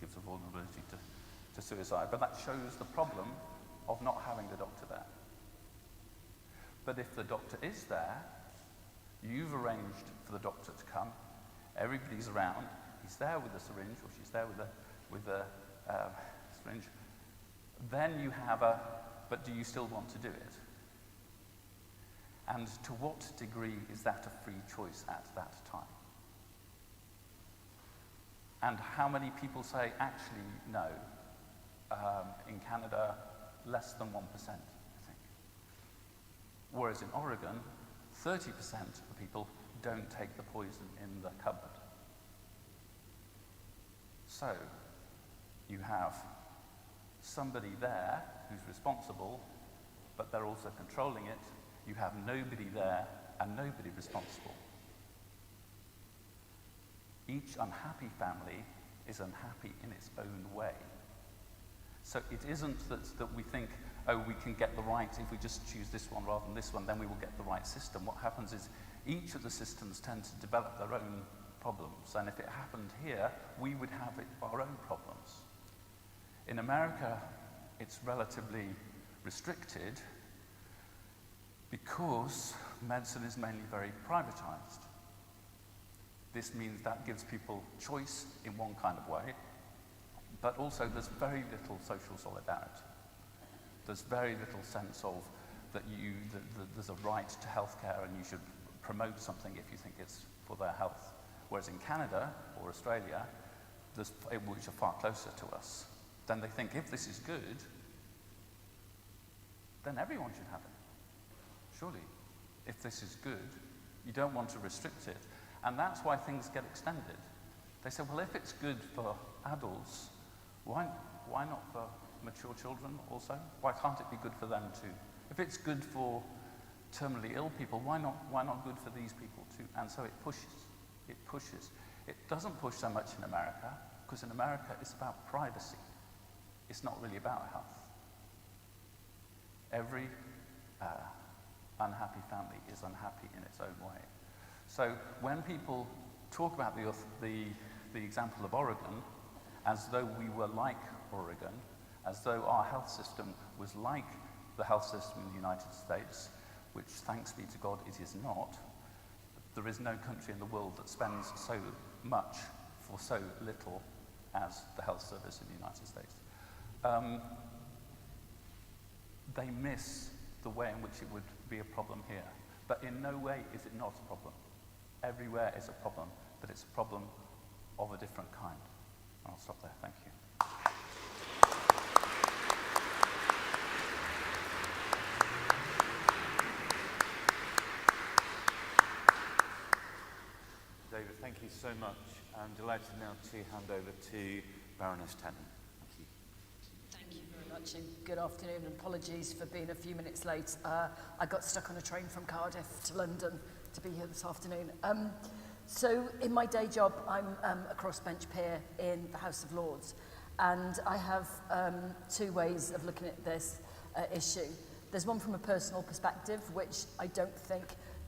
gives a vulnerability to suicide. But that shows the problem of not having the doctor there. But if the doctor is there, you've arranged for the doctor to come, everybody's around, he's there with a syringe, or she's there with a syringe, then you have but do you still want to do it? And to what degree is that a free choice at that time? And how many people say, actually, no? In Canada, less than 1%, I think. Whereas in Oregon, 30% of people don't take the poison in the cupboard. So, you have somebody there who's responsible, but they're also controlling it. You have nobody there and nobody responsible. Each unhappy family is unhappy in its own way. So it isn't that we think, oh, we can get the right, if we just choose this one rather than this one, then we will get the right system. What happens is each of the systems tend to develop their own problems. And if it happened here, we would have our own problems. In America, it's relatively restricted because medicine is mainly very privatized. This means that gives people choice in one kind of way, but also there's very little social solidarity. There's very little sense of that there's a right to healthcare and you should promote something if you think it's for their health. Whereas in Canada or Australia, which are far closer to us, then they think if this is good, then everyone should have it. Surely, if this is good, you don't want to restrict it. And that's why things get extended. They say, well, if it's good for adults, why not for mature children also? Why can't it be good for them too? If it's good for terminally ill people, why not good for these people too? And so it pushes. It pushes. It doesn't push so much in America, because in America it's about privacy. It's not really about health. Every unhappy family is unhappy in its own way. So when people talk about the example of Oregon, as though we were like Oregon, as though our health system was like the health system in the United States, which, thanks be to God, it is not. There is no country in the world that spends so much for so little as the health service in the United States. They miss the way in which it would be a problem here. But in no way is it not a problem. Everywhere is a problem, but it's a problem of a different kind. I'll stop there. Thank you. David, thank you so much. I'm delighted now to hand over to Baroness Tennant. Thank you. Thank you very much, and good afternoon, and apologies for being a few minutes late. I got stuck on a train from Cardiff to London to be here this afternoon. So in my day job, I'm a crossbench peer in the House of Lords, and I have two ways of looking at this issue. There's one from a personal perspective, which I don't think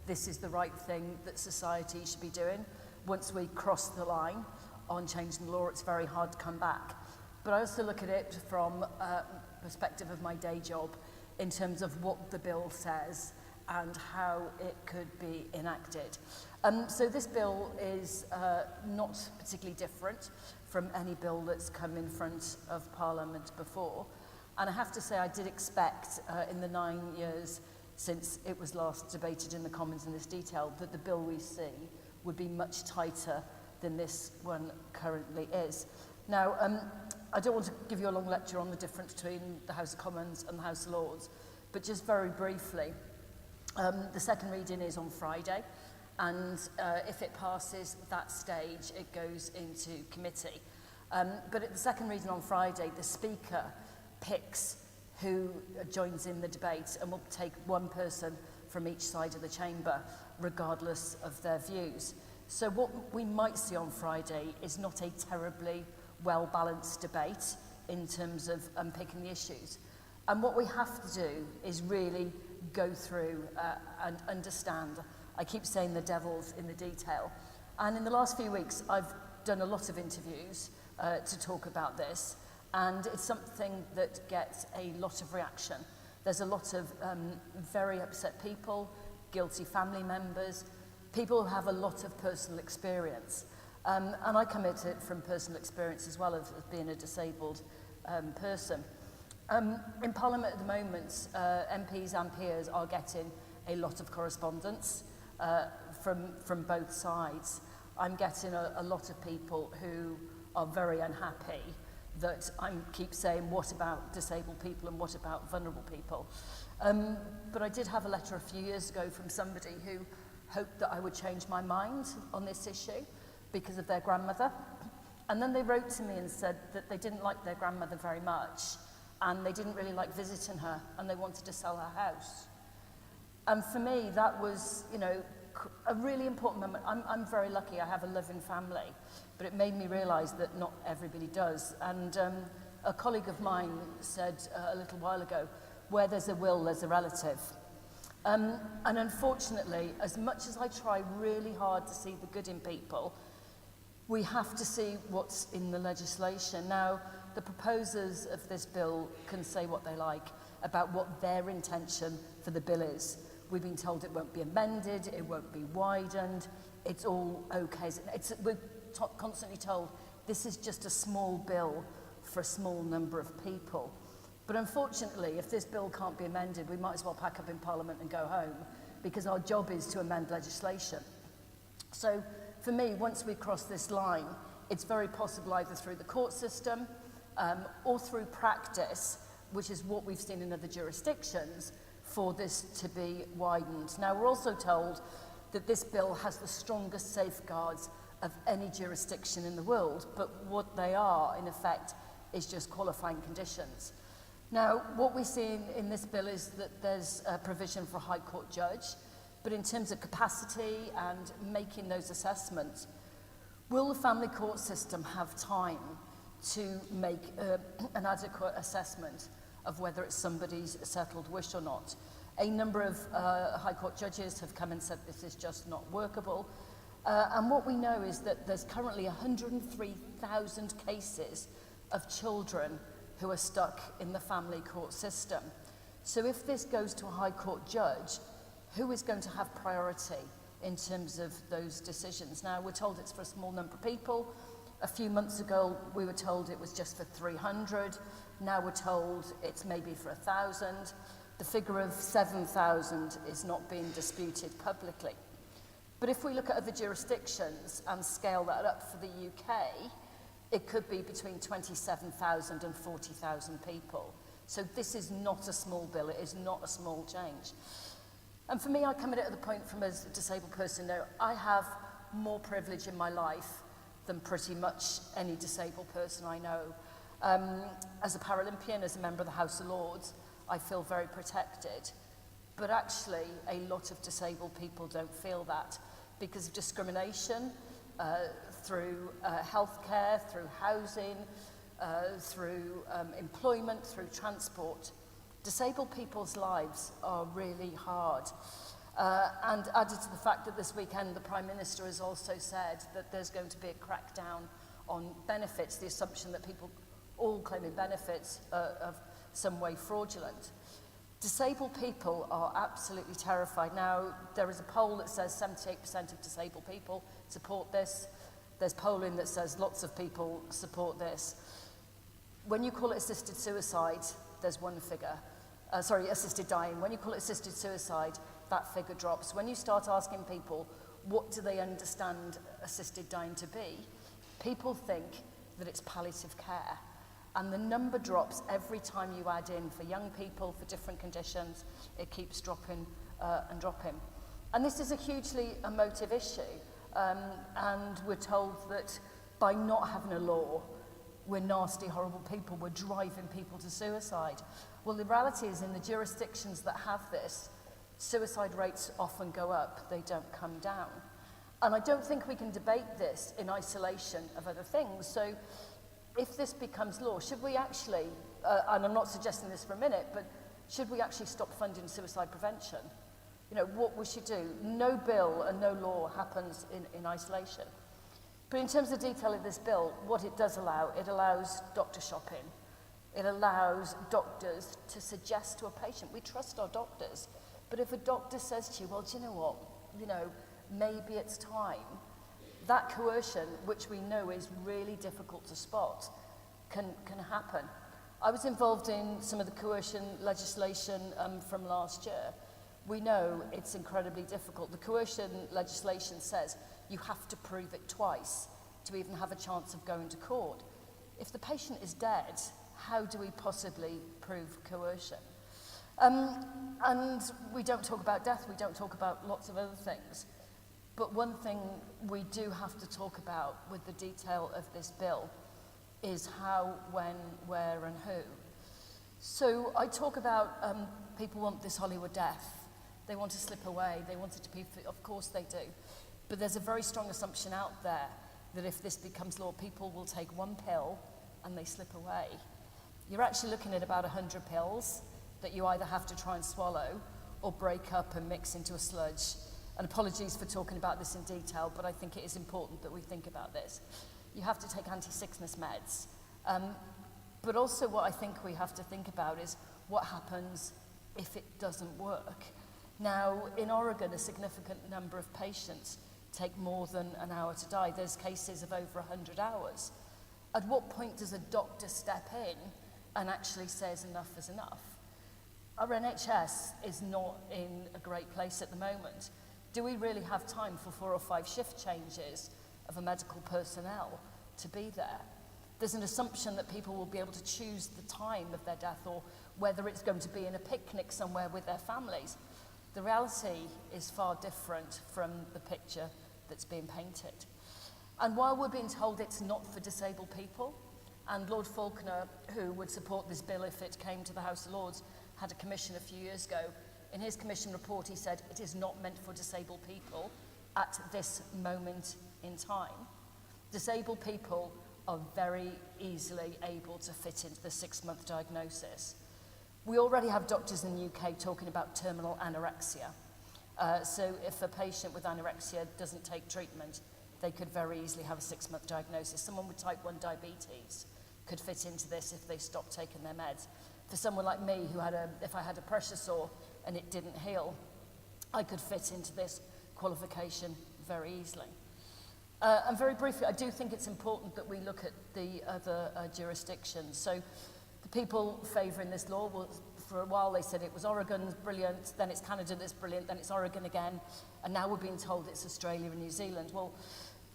this is the right thing that society should be doing. Once we cross the line on changing the law, it's very hard to come back. But I also look at it from a perspective of my day job in terms of what the bill says and how it could be enacted. So this bill is not particularly different from any bill that's come in front of Parliament before. And I have to say I did expect in the 9 years since it was last debated in the Commons in this detail that the bill we see would be much tighter than this one currently is. Now, I don't want to give you a long lecture on the difference between the House of Commons and the House of Lords, but just very briefly, the second reading is on Friday, and if it passes that stage, it goes into committee. But at the second reading on Friday, the Speaker picks who joins in the debate, and will take one person from each side of the chamber, regardless of their views. So what we might see on Friday is not a terribly well-balanced debate in terms of picking the issues. And what we have to do is really go through and understand. I keep saying the devil's in the detail. And in the last few weeks, I've done a lot of interviews to talk about this, and it's something that gets a lot of reaction. There's a lot of very upset people, guilty family members, people who have a lot of personal experience. And I come at it from personal experience as well as being a disabled person. In Parliament at the moment, MPs and peers are getting a lot of correspondence from both sides. I'm getting a lot of people who are very unhappy that I keep saying, what about disabled people and what about vulnerable people? But I did have a letter a few years ago from somebody who hoped that I would change my mind on this issue because of their grandmother. And then they wrote to me and said that they didn't like their grandmother very much and they didn't really like visiting her and they wanted to sell her house. And for me, that was, you know, a really important moment. I'm very lucky, I have a loving family, but it made me realise that not everybody does. And a colleague of mine said a little while ago, where there's a will, there's a relative. And unfortunately, as much as I try really hard to see the good in people, we have to see what's in the legislation. Now, the proposers of this bill can say what they like about what their intention for the bill is. We've been told it won't be amended, it won't be widened, it's all okay. We're constantly told this is just a small bill for a small number of people. But unfortunately, if this bill can't be amended, we might as well pack up in Parliament and go home, because our job is to amend legislation. So for me, once we cross this line, it's very possible either through the court system or through practice, which is what we've seen in other jurisdictions, for this to be widened. Now, we're also told that this bill has the strongest safeguards of any jurisdiction in the world, but what they are, in effect, is just qualifying conditions. Now, what we see in this bill is that there's a provision for a High Court judge, but in terms of capacity and making those assessments, will the family court system have time to make an adequate assessment of whether it's somebody's settled wish or not? A number of High Court judges have come and said this is just not workable. And what we know is that there's currently 103,000 cases of children who are stuck in the family court system. So if this goes to a High Court judge, who is going to have priority in terms of those decisions? Now, we're told it's for a small number of people. A few months ago, we were told it was just for 300. Now we're told it's maybe for 1,000. The figure of 7,000 is not being disputed publicly. But if we look at other jurisdictions and scale that up for the UK, it could be between 27,000 and 40,000 people. So this is not a small bill, it is not a small change. And for me, I come at it at the point from as a disabled person now, I have more privilege in my life than pretty much any disabled person I know. As a Paralympian, as a member of the House of Lords, I feel very protected. But actually, a lot of disabled people don't feel that because of discrimination, through healthcare, through housing, through employment, through transport. Disabled people's lives are really hard. And added to the fact that this weekend the Prime Minister has also said that there's going to be a crackdown on benefits, the assumption that people all claiming benefits of some way fraudulent. Disabled people are absolutely terrified. Now, there is a poll that says 78% of disabled people support this. There's polling that says lots of people support this. When you call it assisted suicide, there's one figure. Assisted dying. When you call it assisted suicide, that figure drops. When you start asking people, what do they understand assisted dying to be? People think that it's palliative care. And the number drops every time you add in for young people, for different conditions. It keeps dropping and dropping. And this is a hugely emotive issue. And we're told that by not having a law, we're nasty, horrible people. We're driving people to suicide. Well, the reality is in the jurisdictions that have this, suicide rates often go up. They don't come down. And I don't think we can debate this in isolation of other things. So if this becomes law, should we actually, and I'm not suggesting this for a minute, but should we actually stop funding suicide prevention? You know, what we should do. No bill and no law happens in isolation. But in terms of detail of this bill, what it does allow, it allows doctor shopping. It allows doctors to suggest to a patient, we trust our doctors, but if a doctor says to you, well, do you know what, maybe it's time, that coercion, which we know is really difficult to spot, can happen. I was involved in some of the coercion legislation from last year. We know it's incredibly difficult. The coercion legislation says you have to prove it twice to even have a chance of going to court. If the patient is dead, how do we possibly prove coercion? And we don't talk about death, we don't talk about lots of other things. But one thing we do have to talk about with the detail of this bill is how, when, where, and who. So I talk about people want this Hollywood death. They want to slip away. They want it to be, of course they do. But there's a very strong assumption out there that if this becomes law, people will take one pill and they slip away. You're actually looking at about 100 pills that you either have to try and swallow or break up and mix into a sludge. And apologies for talking about this in detail, but I think it is important that we think about this. You have to take anti-sickness meds. But also what I think we have to think about is what happens if it doesn't work. Now, in Oregon, a significant number of patients take more than an hour to die. There's cases of over 100 hours. At what point does a doctor step in and actually says enough is enough? Our NHS is not in a great place at the moment. Do we really have time for 4 or 5 shift changes of a medical personnel to be there? There's an assumption that people will be able to choose the time of their death or whether it's going to be in a picnic somewhere with their families. The reality is far different from the picture that's being painted. And while we're being told it's not for disabled people, and Lord Faulkner, who would support this bill if it came to the House of Lords, had a commission a few years ago. In his commission report, he said it is not meant for disabled people at this moment in time. Disabled people are very easily able to fit into the 6-month diagnosis. We already have doctors in the UK talking about terminal anorexia. So if a patient with anorexia doesn't take treatment, they could very easily have a 6-month diagnosis. Someone with type 1 diabetes could fit into this if they stopped taking their meds. For someone like me, if I had a pressure sore and it didn't heal, I could fit into this qualification very easily. And very briefly, I do think it's important that we look at the other jurisdictions. So the people favouring this law, for a while they said it was Oregon, brilliant, then it's Canada that's brilliant, then it's Oregon again, and now we're being told it's Australia and New Zealand. Well,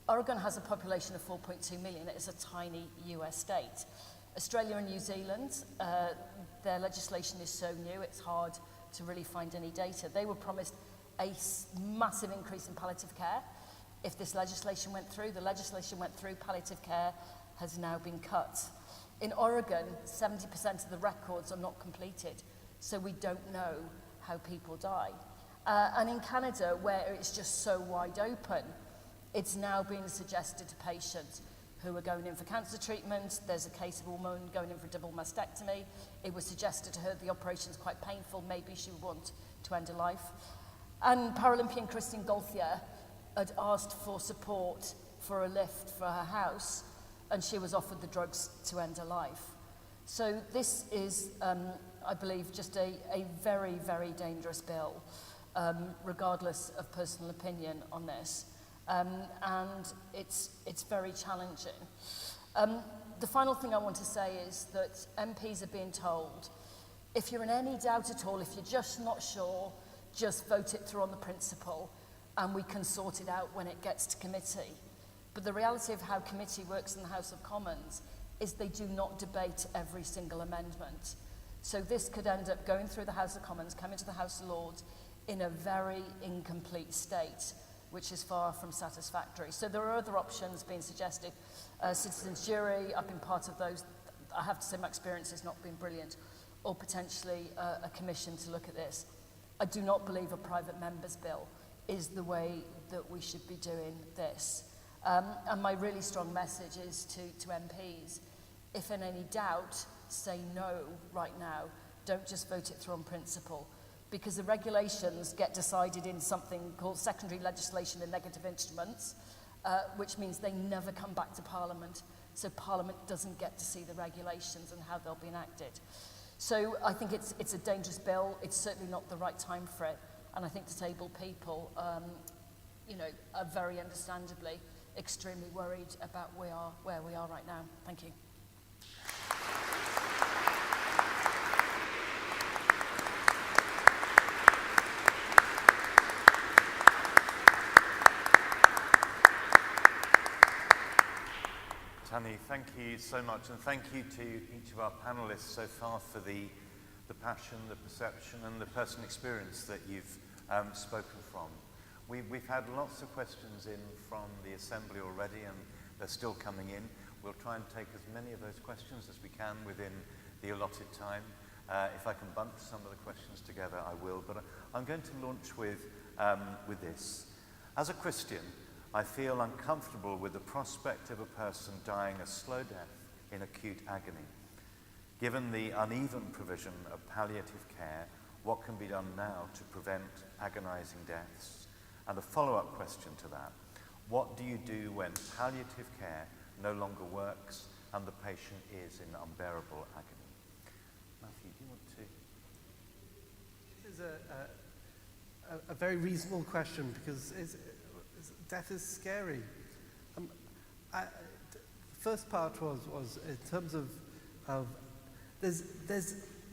Oregon has a population of 4.2 million. It is a tiny US state. Australia and New Zealand, their legislation is so new, it's hard to really find any data. They were promised a massive increase in palliative care. If this legislation went through, the legislation went through, palliative care has now been cut. In Oregon, 70% of the records are not completed, so we don't know how people die. And in Canada, where it's just so wide open, it's now being suggested to patients who are going in for cancer treatment. There's a case of a woman going in for double mastectomy. It was suggested to her the operation's quite painful, maybe she would want to end her life. And Paralympian Christine Gauthier had asked for support for a lift for her house, and she was offered the drugs to end her life. So this is, I believe, just a very, very dangerous bill, regardless of personal opinion on this. And it's very challenging. The final thing I want to say is that MPs are being told, if you're in any doubt at all, if you're just not sure, just vote it through on the principle, and we can sort it out when it gets to committee. But the reality of how committee works in the House of Commons is they do not debate every single amendment. So this could end up going through the House of Commons, coming to the House of Lords in a very incomplete state, which is far from satisfactory. So there are other options being suggested. Citizens' jury, I've been part of those. I have to say my experience has not been brilliant. Or potentially a commission to look at this. I do not believe a private member's bill is the way that we should be doing this. And my really strong message is to MPs, if in any doubt, say no right now. Don't just vote it through on principle. Because the regulations get decided in something called secondary legislation and negative instruments. which means they never come back to Parliament. So Parliament doesn't get to see the regulations and how they'll be enacted. So I think it's a dangerous bill. It's certainly not the right time for it. And I think disabled people, are very understandably extremely worried about where we are right now. Thank you. Tanni, thank you so much, and thank you to each of our panelists so far for the passion, the perception, and the personal experience that you've spoken from. We've had lots of questions in from the Assembly already, and they're still coming in. We'll try and take as many of those questions as we can within the allotted time. If I can bundle some of the questions together, I will, but I'm going to launch with this. As a Christian, I feel uncomfortable with the prospect of a person dying a slow death in acute agony. Given the uneven provision of palliative care, what can be done now to prevent agonizing deaths? And a follow-up question to that, what do you do when palliative care no longer works and the patient is in unbearable agony? Matthew, do you want to? This is a very reasonable question, because death is scary. The first part was in terms of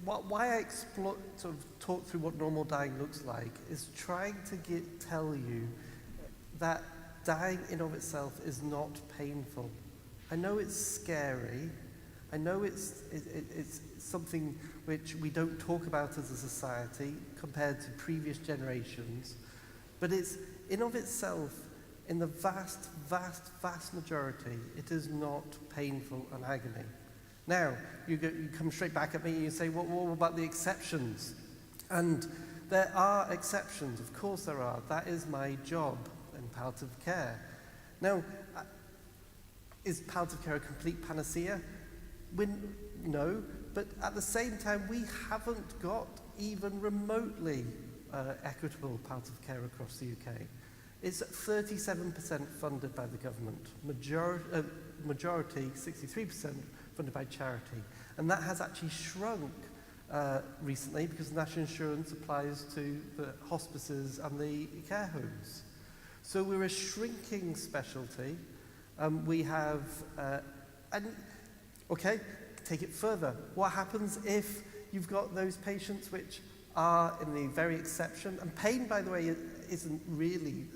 why I sort of talk through what normal dying looks like is trying to tell you that dying in of itself is not painful. I know it's scary. I know it's something which we don't talk about as a society compared to previous generations, but it's in of itself, in the vast, vast, vast majority, it is not painful and agony. Now, you come straight back at me and you say, what about the exceptions? And there are exceptions, of course there are. That is my job in palliative care. Now, is palliative care a complete panacea? No, but at the same time, we haven't got even remotely equitable palliative care across the UK. It's 37% funded by the government, majority 63% funded by charity. And that has actually shrunk recently because national insurance applies to the hospices and the care homes. So we're a shrinking specialty. We have, okay, take it further. What happens if you've got those patients which are in the very exception? And pain, by the way, isn't really,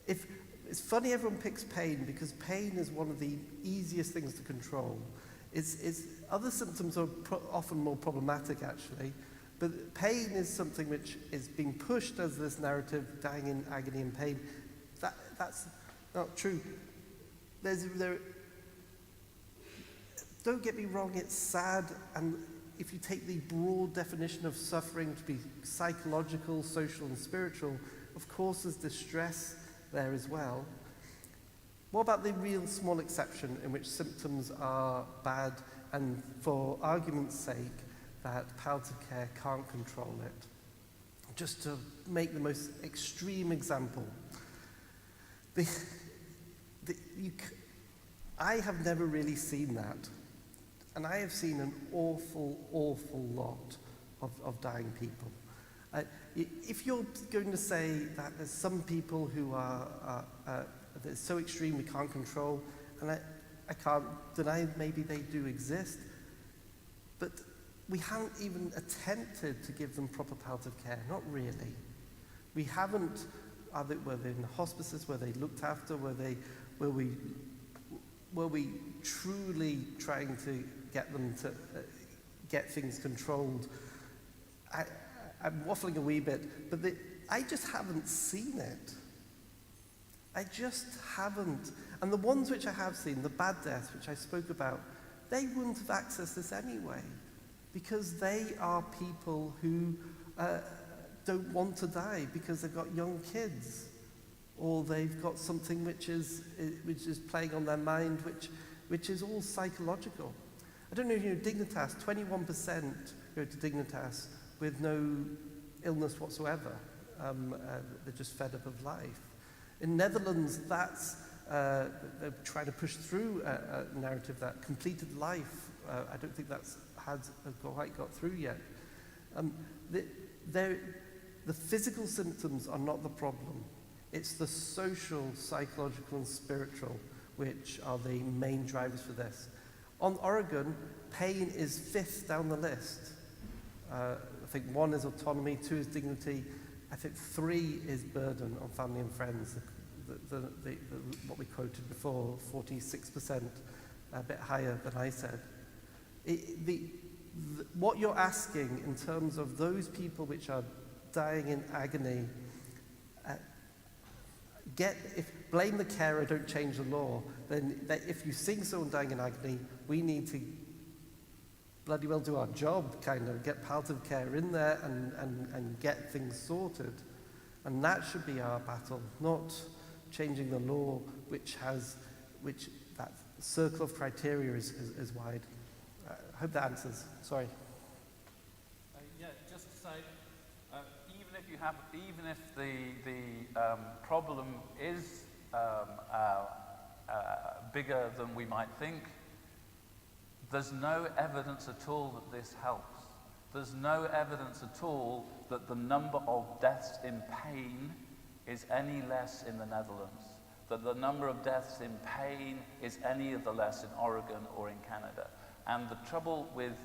it's funny everyone picks pain, because pain is one of the easiest things to control. Other symptoms are often more problematic, actually, but pain is something which is being pushed as this narrative, dying in agony and pain. That's not true. Don't get me wrong, it's sad, and if you take the broad definition of suffering to be psychological, social, and spiritual, of course there's distress there as well. What about the real small exception in which symptoms are bad, and for argument's sake, that palliative care can't control it? Just to make the most extreme example, I have never really seen that. And I have seen an awful, awful lot of dying people. If you're going to say that there's some people who are they're so extreme we can't control, and I can't deny maybe they do exist, but we haven't even attempted to give them proper palliative care, not really. We haven't, were they in the hospices, were they looked after, were we truly trying to get them to get things controlled? I'm waffling a wee bit, but I just haven't seen it. I just haven't. And the ones which I have seen, the bad deaths which I spoke about, they wouldn't have accessed this anyway, because they are people who don't want to die because they've got young kids, or they've got something which is playing on their mind, which is all psychological. I don't know if you know Dignitas, 21% go to Dignitas with no illness whatsoever. They're just fed up of life. In Netherlands, they're trying to push through a narrative that completed life. I don't think that's has quite got through yet. The physical symptoms are not the problem. It's the social, psychological, and spiritual which are the main drivers for this. On Oregon, pain is 5th down the list. I think 1 is autonomy, 2 is dignity. I think 3 is burden on family and friends. What we quoted before, 46%, a bit higher than I said. What you're asking in terms of those people which are dying in agony, blame the carer, don't change the law, then if you see someone dying in agony, we need to bloody well do our job, kind of, get palliative care in there and get things sorted. And that should be our battle, not changing the law, which that circle of criteria is wide. I hope that answers. Sorry. Yeah, just to say, even if the problem is bigger than we might think, there's no evidence at all that this helps. There's no evidence at all that the number of deaths in pain is any less in the Netherlands, that the number of deaths in pain is any of the less in Oregon or in Canada. And the trouble with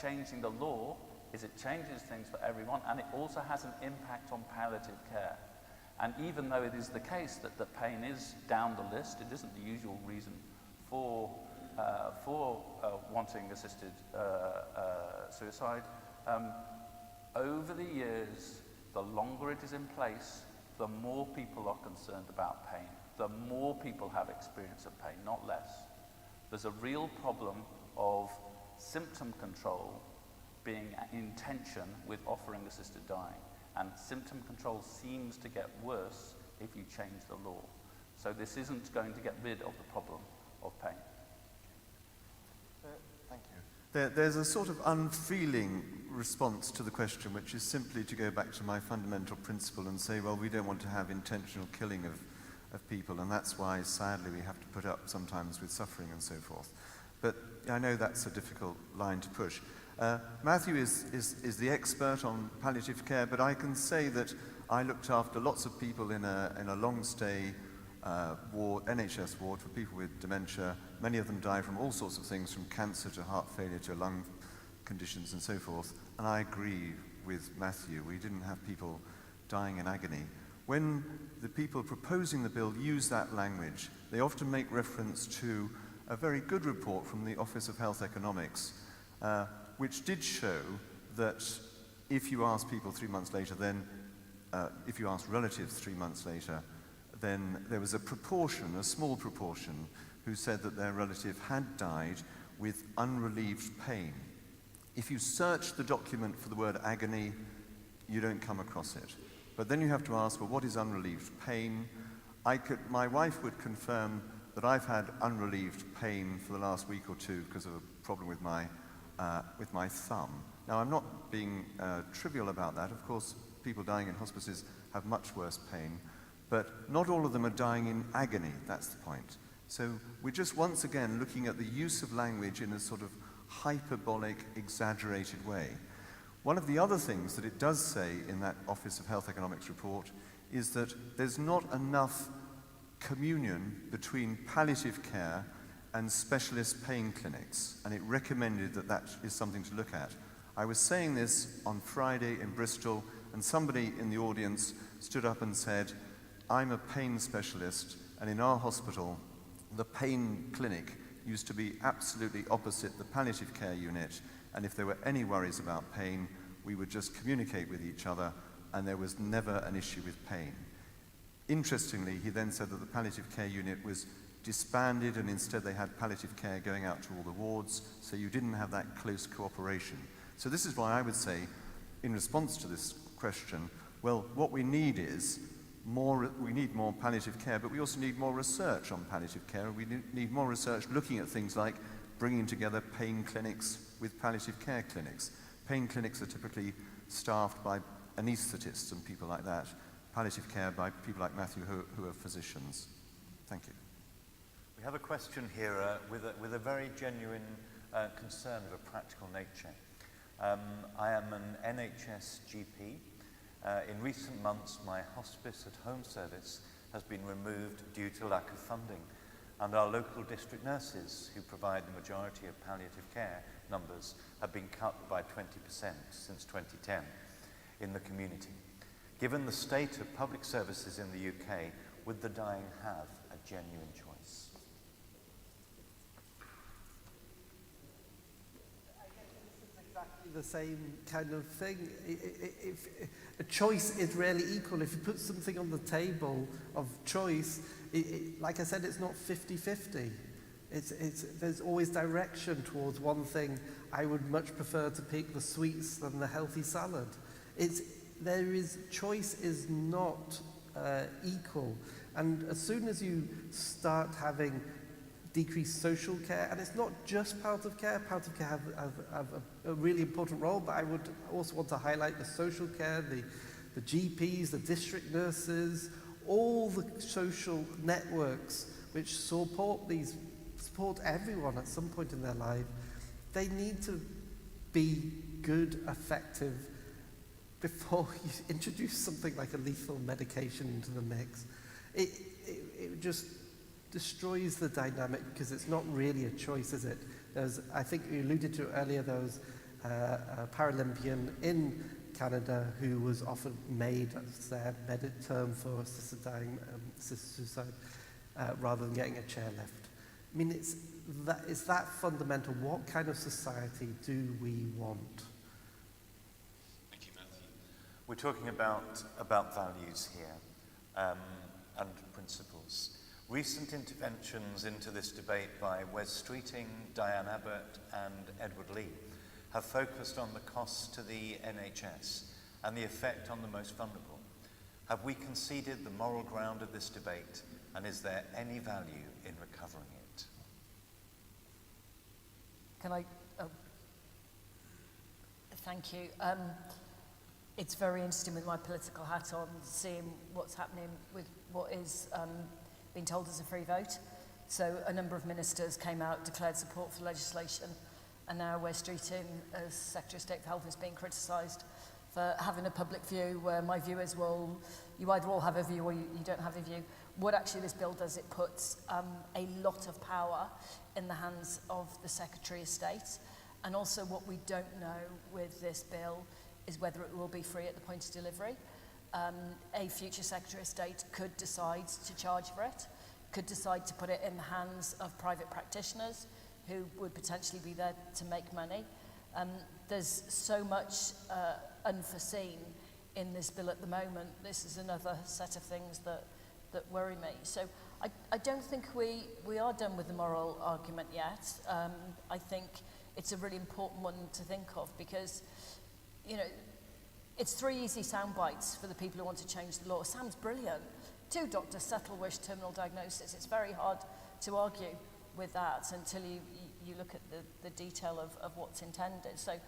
changing the law is it changes things for everyone, and it also has an impact on palliative care. And even though it is the case that the pain is down the list, it isn't the usual reason for wanting assisted suicide. Over the years, the longer it is in place, the more people are concerned about pain. The more people have experience of pain, not less. There's a real problem of symptom control being in tension with offering assisted dying. And symptom control seems to get worse if you change the law. So this isn't going to get rid of the problem of pain. Thank you. There's a sort of unfeeling response to the question, which is simply to go back to my fundamental principle and say, well, we don't want to have intentional killing of people, and that's why, sadly, we have to put up sometimes with suffering and so forth. But I know that's a difficult line to push. Matthew is the expert on palliative care, but I can say that I looked after lots of people in a long-stay ward, NHS ward for people with dementia. Many of them die from all sorts of things, from cancer to heart failure to lung conditions and so forth. And I agree with Matthew. We didn't have people dying in agony. When the people proposing the bill use that language, they often make reference to a very good report from the Office of Health Economics, which did show that if you ask people 3 months later, then if you ask relatives 3 months later, then there was a proportion, a small proportion, who said that their relative had died with unrelieved pain. If you search the document for the word agony, you don't come across it. But then you have to ask, well, what is unrelieved pain? My wife would confirm that I've had unrelieved pain for the last week or two because of a problem with my thumb. Now, I'm not being trivial about that. Of course, people dying in hospices have much worse pain, but not all of them are dying in agony. That's the point. So we're just once again looking at the use of language in a sort of hyperbolic, exaggerated way. One of the other things that it does say in that Office of Health Economics report is that there's not enough communion between palliative care and specialist pain clinics, and it recommended that that is something to look at. I was saying this on Friday in Bristol, and somebody in the audience stood up and said, I'm a pain specialist, and in our hospital, the pain clinic used to be absolutely opposite the palliative care unit, and if there were any worries about pain, we would just communicate with each other, and there was never an issue with pain. Interestingly, he then said that the palliative care unit was disbanded, and instead they had palliative care going out to all the wards, so you didn't have that close cooperation. So this is why I would say, in response to this question, well, what we need is we need more palliative care, but we also need more research on palliative care. We need more research looking at things like bringing together pain clinics with palliative care clinics. Pain clinics are typically staffed by anaesthetists and people like that. palliative care by people like Matthew who are physicians. Thank you. We have a question here with a very genuine concern of a practical nature. I am an NHS GP. In recent months, my hospice at home service has been removed due to lack of funding, and our local district nurses, who provide the majority of palliative care numbers, have been cut by 20% since 2010 in the community. Given the state of public services in the UK, would the dying have a genuine choice? Exactly the same kind of thing. If a choice is rarely equal. If you put something on the table of choice, like I said, it's not 50-50. There's always direction towards one thing. I would much prefer to pick the sweets than the healthy salad. Choice is not equal. And as soon as you start having decreased social care, and it's not just palliative care have a really important role, but I would also want to highlight the social care, the GPs, the district nurses, all the social networks which support everyone at some point in their life. They need to be good, effective, before you introduce something like a lethal medication into the mix. It just destroys the dynamic, because it's not really a choice, is it? I think you alluded to earlier, there was a Paralympian in Canada who was offered MAID, that's their medic term for assisted suicide, rather than getting a chairlift. I mean, it's that fundamental. What kind of society do we want? Thank you, Matthew. We're talking about values here and principles. Recent interventions into this debate by Wes Streeting, Diane Abbott and Edward Lee have focused on the costs to the NHS and the effect on the most vulnerable. Have we conceded the moral ground of this debate, and is there any value in recovering it? Can I? Thank you. It's very interesting with my political hat on, seeing what's happening with what is being told as a free vote. So a number of ministers came out, declared support for legislation, and now Wes Streeting, as Secretary of State for Health, is being criticised for having a public view where my view is, well, you either all have a view or you don't have a view. What actually this bill does, it puts a lot of power in the hands of the Secretary of State. And also what we don't know with this bill is whether it will be free at the point of delivery. A future Secretary of State could decide to charge for it, could decide to put it in the hands of private practitioners who would potentially be there to make money. There's so much unforeseen in this bill at the moment. This is another set of things that worry me. So I don't think we are done with the moral argument yet. I think it's a really important one to think of, because, you know, it's 3 easy sound bites for the people who want to change the law. It sounds brilliant. 2 doctors settle wish terminal diagnosis. It's very hard to argue with that until you look at the detail of what's intended. So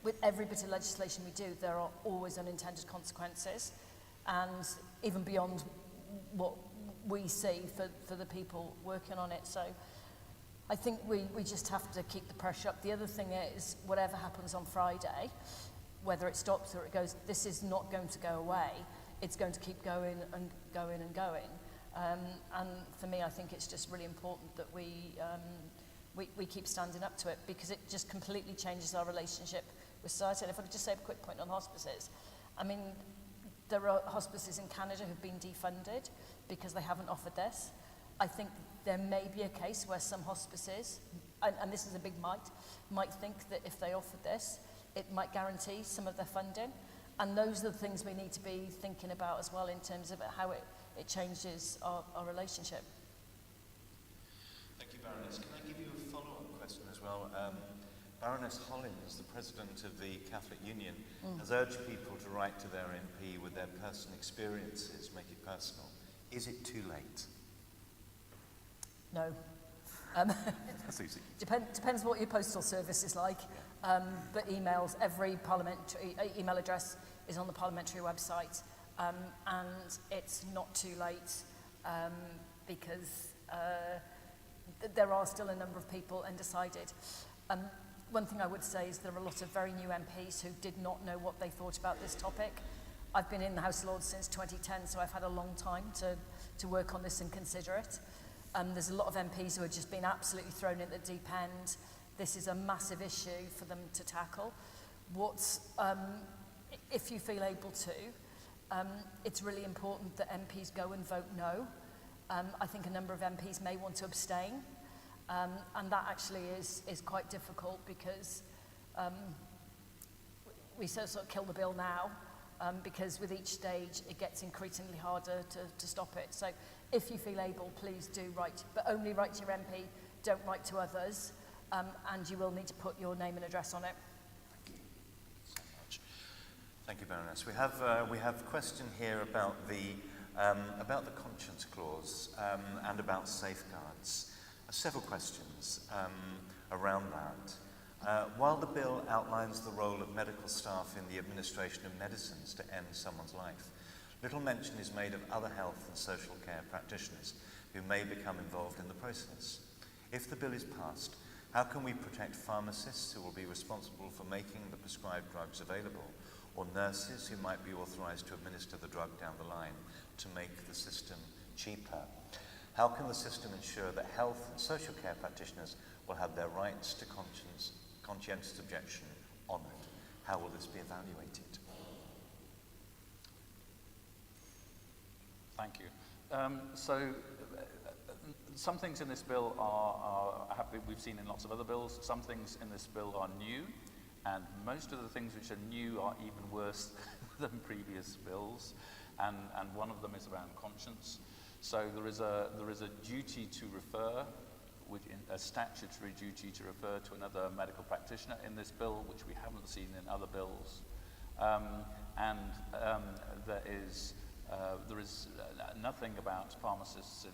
with every bit of legislation we do, there are always unintended consequences, and even beyond what we see for the people working on it. So I think we just have to keep the pressure up. The other thing is, whatever happens on Friday, whether it stops or it goes, this is not going to go away. It's going to keep going and going and going. And for me, I think it's just really important that we keep standing up to it, because it just completely changes our relationship with society. And if I could just say a quick point on hospices. I mean, there are hospices in Canada who've been defunded because they haven't offered this. I think there may be a case where some hospices, and this is a big might think that if they offered this, it might guarantee some of their funding. And those are the things we need to be thinking about as well, in terms of how it changes our relationship. Thank you, Baroness. Can I give you a follow-up question as well? Baroness Hollins, the President of the Catholic Union, has urged people to write to their MP with their personal experiences, make it personal. Is it too late? No. That's easy. Depends what your postal service is like. But emails, every parliamentary email address is on the parliamentary website. and it's not too late because there are still a number of people undecided. One thing I would say is there are a lot of very new MPs who did not know what they thought about this topic. I've been in the House of Lords since 2010, so I've had a long time to work on this and consider it. There's a lot of MPs who have just been absolutely thrown in the deep end. This is a massive issue for them to tackle. If you feel able to, it's really important that MPs go and vote no. I think a number of MPs may want to abstain, and that actually is quite difficult because we sort of kill the bill now, because with each stage it gets increasingly harder to stop it. So if you feel able, please do write, but only write to your MP, don't write to others, and you will need to put your name and address on it. Thank you, Baroness. We have a question here about the conscience clause and about safeguards. Several questions around that. While the bill outlines the role of medical staff in the administration of medicines to end someone's life, little mention is made of other health and social care practitioners who may become involved in the process. If the bill is passed, how can we protect pharmacists who will be responsible for making the prescribed drugs available, or nurses who might be authorised to administer the drug down the line to make the system cheaper? How can the system ensure that health and social care practitioners will have their rights to conscientious objection honoured? How will this be evaluated? Thank you. Some things in this bill we've seen in lots of other bills. Some things in this bill are new, and most of the things which are new are even worse than previous bills. And one of them is around conscience. So there is a duty to refer, a statutory duty to refer to another medical practitioner in this bill, which we haven't seen in other bills. There is nothing about pharmacists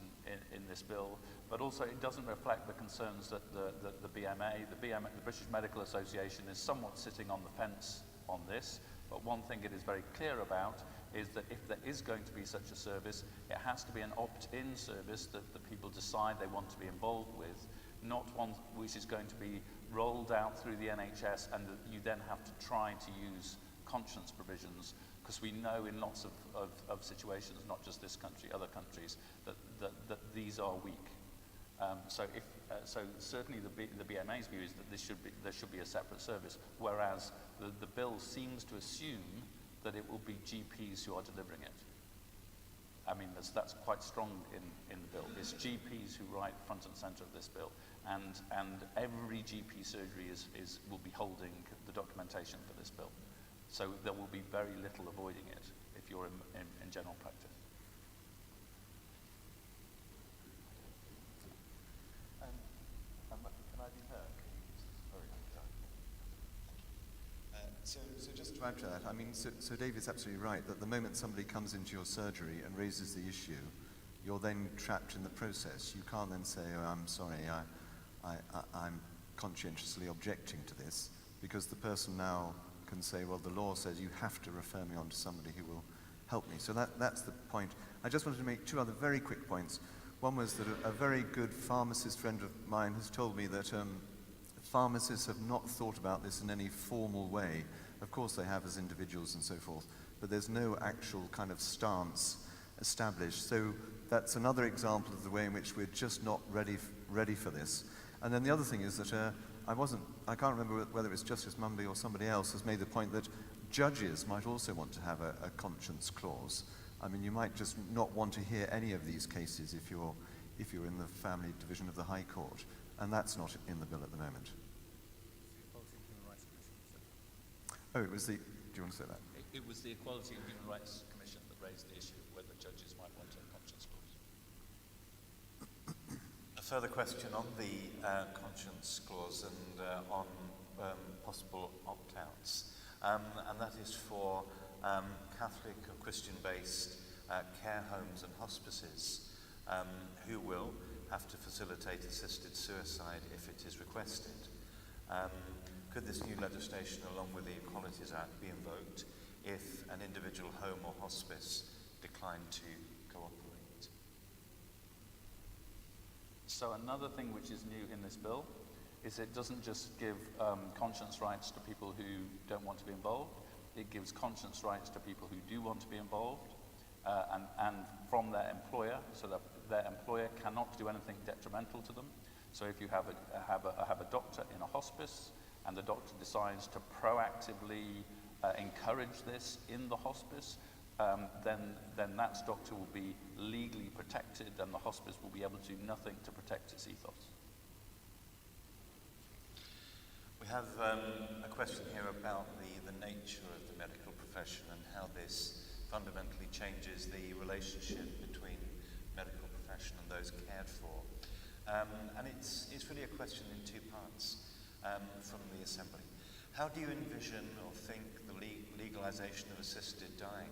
in this bill, but also it doesn't reflect the concerns that the BMA, the British Medical Association, is somewhat sitting on the fence on this. But one thing it is very clear about is that if there is going to be such a service, it has to be an opt-in service that the people decide they want to be involved with, not one which is going to be rolled out through the NHS and that you then have to try to use conscience provisions, because we know in lots of situations, not just this country, other countries, that these are weak. So certainly the BMA's view is that there should be a separate service, whereas the bill seems to assume that it will be GPs who are delivering it. I mean, that's quite strong in the bill. It's GPs who write front and centre of this bill, and every GP surgery will be holding the documentation for this bill. So there will be very little avoiding it if you're in general practice. Can I be heard? So just to add to that, I mean, so David's absolutely right that the moment somebody comes into your surgery and raises the issue, you're then trapped in the process. You can't then say, oh, I'm sorry, I'm conscientiously objecting to this, because the person now can say, well, the law says you have to refer me on to somebody who will help me. So that's the point. I just wanted to make two other very quick points. One was that a very good pharmacist friend of mine has told me that pharmacists have not thought about this in any formal way. Of course they have as individuals and so forth, but there's no actual kind of stance established. So that's another example of the way in which we're just not ready for this. And then the other thing is that I can't remember whether it's Justice Mumby or somebody else has made the point that judges might also want to have a conscience clause. I mean, you might just not want to hear any of these cases if you're in the family division of the High Court, and that's not in the bill at the moment. Oh, it was the, do you want to say that? It was the Equality and Human Rights Commission that raised the issue of whether judges might want a conscience clause. A further question on the conscience clause and on possible opt-outs, and that is for Catholic or Christian-based care homes and hospices who will have to facilitate assisted suicide if it is requested. Could this new legislation, along with the Equalities Act, be invoked if an individual home or hospice decline to cooperate. So another thing which is new in this bill is it doesn't just give conscience rights to people who don't want to be involved, it gives conscience rights to people who do want to be involved, and from their employer, so that their employer cannot do anything detrimental to them. So if you have a doctor in a hospice, and the doctor decides to proactively encourage this in the hospice, then that doctor will be legally protected, and the hospice will be able to do nothing to protect its ethos. We have a question here about the nature of the medical profession and how this fundamentally changes the relationship between medical profession and those cared for. And it's really a question in two parts from the Assembly. How do you envision or think the legalization of assisted dying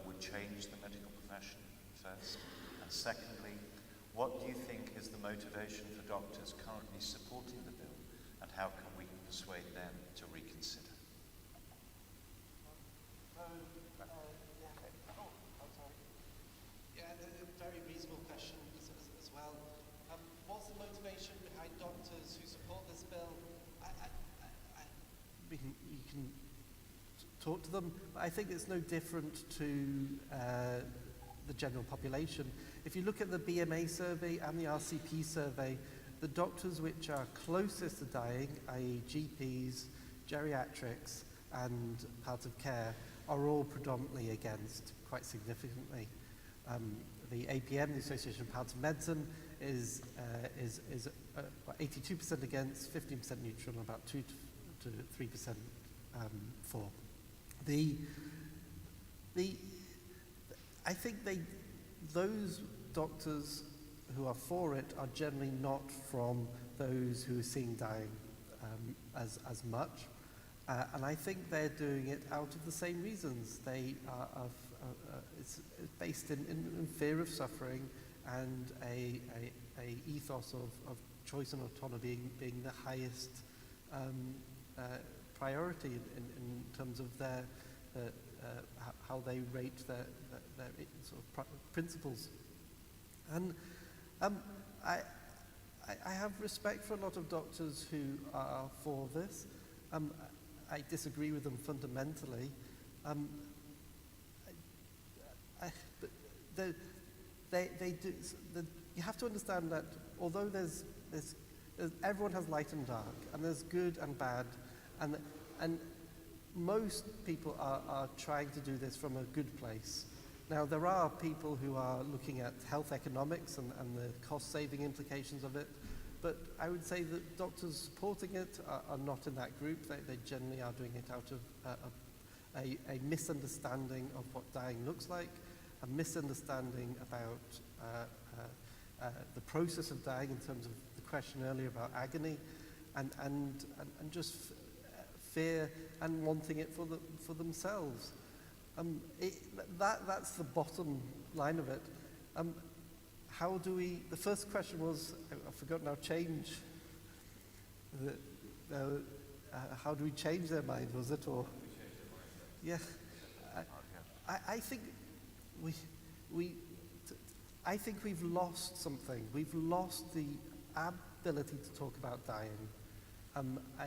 would change the medical profession, first? And secondly, what do you think is the motivation for doctors currently supporting the bill, and how can we persuade them to reconsider? Yeah, a very reasonable question as well. What's the motivation behind doctors who support this bill? You can talk to them, but I think it's no different to the general population. If you look at the BMA survey and the RCP survey, the doctors which are closest to dying, i.e. GPs, geriatrics, and palliative care, are all predominantly against, quite significantly. The APM, the Association of Palliative Medicine, is 82% against, 15% neutral, and about 2 to 3% for. I think those doctors who are for it are generally not from those who are seeing dying as much. And I think they're doing it out of the same reasons. They are it's based in fear of suffering and a ethos of choice and autonomy being the highest priority in terms of their how they rate their sort of principles. And I have respect for a lot of doctors who are for this. I disagree with them fundamentally. But they do. You have to understand that although there's everyone has light and dark, and there's good and bad, and most people are trying to do this from a good place. Now, there are people who are looking at health economics and the cost-saving implications of it, but I would say that doctors supporting it are not in that group. They generally are doing it out of a misunderstanding of what dying looks like, a misunderstanding about the process of dying in terms of the question earlier about agony, and just fear and wanting it for themselves. That's the bottom line of it. How do we? The first question was, I forgot now. Change. How do we change their mind? Was it or? Yeah. I think I think we've lost something. We've lost the ability to talk about dying.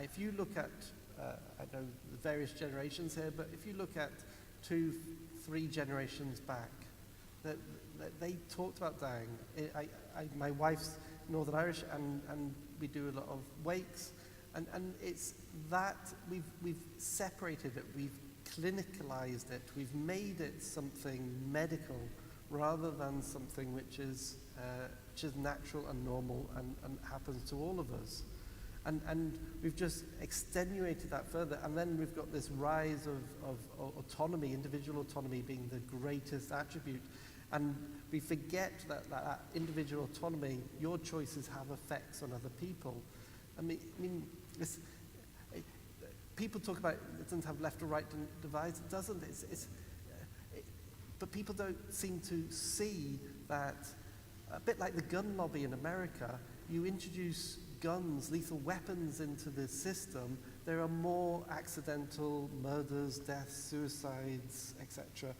If you look at, I know the various generations here, but if you look at 2-3 generations back, they talked about dying. My wife's Northern Irish, and we do a lot of wakes, and it's that we've separated it, we've clinicalized it, we've made it something medical rather than something which is natural and normal and happens to all of us. And we've just extenuated that further, and then we've got this rise of autonomy, individual autonomy being the greatest attribute, and we forget that individual autonomy, your choices have effects on other people. I mean people talk about it doesn't have left or right divides. It doesn't. But people don't seem to see that, a bit like the gun lobby in America, you introduce guns, lethal weapons into the system, there are more accidental murders, deaths, suicides, etc.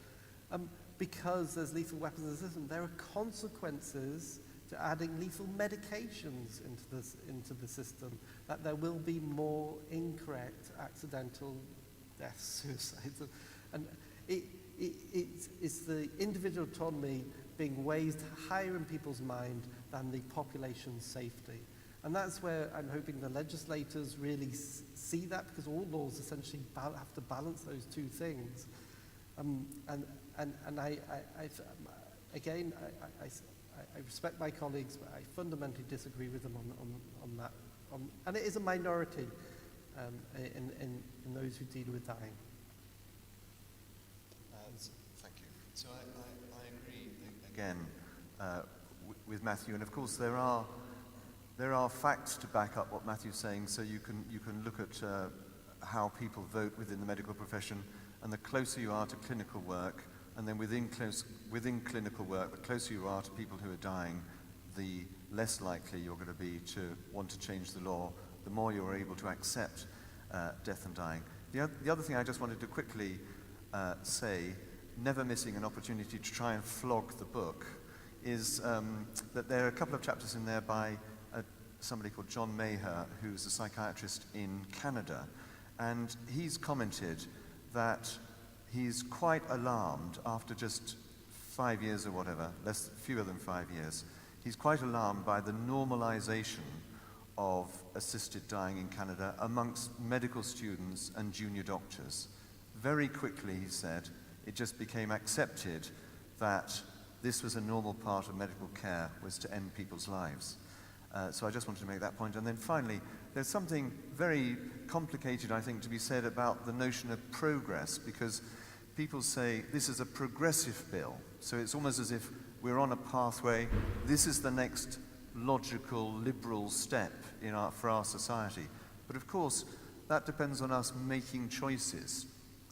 Because there's lethal weapons in the system, there are consequences to adding lethal medications into the system, that there will be more incorrect accidental deaths, suicides. And it's the individual autonomy being weighed higher in people's mind than the population's safety. And that's where I'm hoping the legislators really see that, because all laws essentially have to balance those two things. And I respect my colleagues, but I fundamentally disagree with them on that. And it is a minority in those who deal with dying. Thank you. So I agree again with Matthew, and of course there are facts to back up what Matthew's saying. So you can look at how people vote within the medical profession, and the closer you are to clinical work, and then within clinical work, the closer you are to people who are dying, the less likely you're going to be to want to change the law, the more you're able to accept death and dying. The other thing I just wanted to quickly say, never missing an opportunity to try and flog the book, is that there are a couple of chapters in there by somebody called John Maher, who's a psychiatrist in Canada, and he's commented that he's quite alarmed after just 5 years or whatever, fewer than 5 years. He's quite alarmed by the normalization of assisted dying in Canada amongst medical students and junior doctors. Very quickly, he said, it just became accepted that this was a normal part of medical care, was to end people's lives. So I just wanted to make that point. And then finally, there's something very complicated, I think, to be said about the notion of progress, because people say this is a progressive bill. So it's almost as if we're on a pathway. This is the next logical, liberal step for our society. But of course, that depends on us making choices.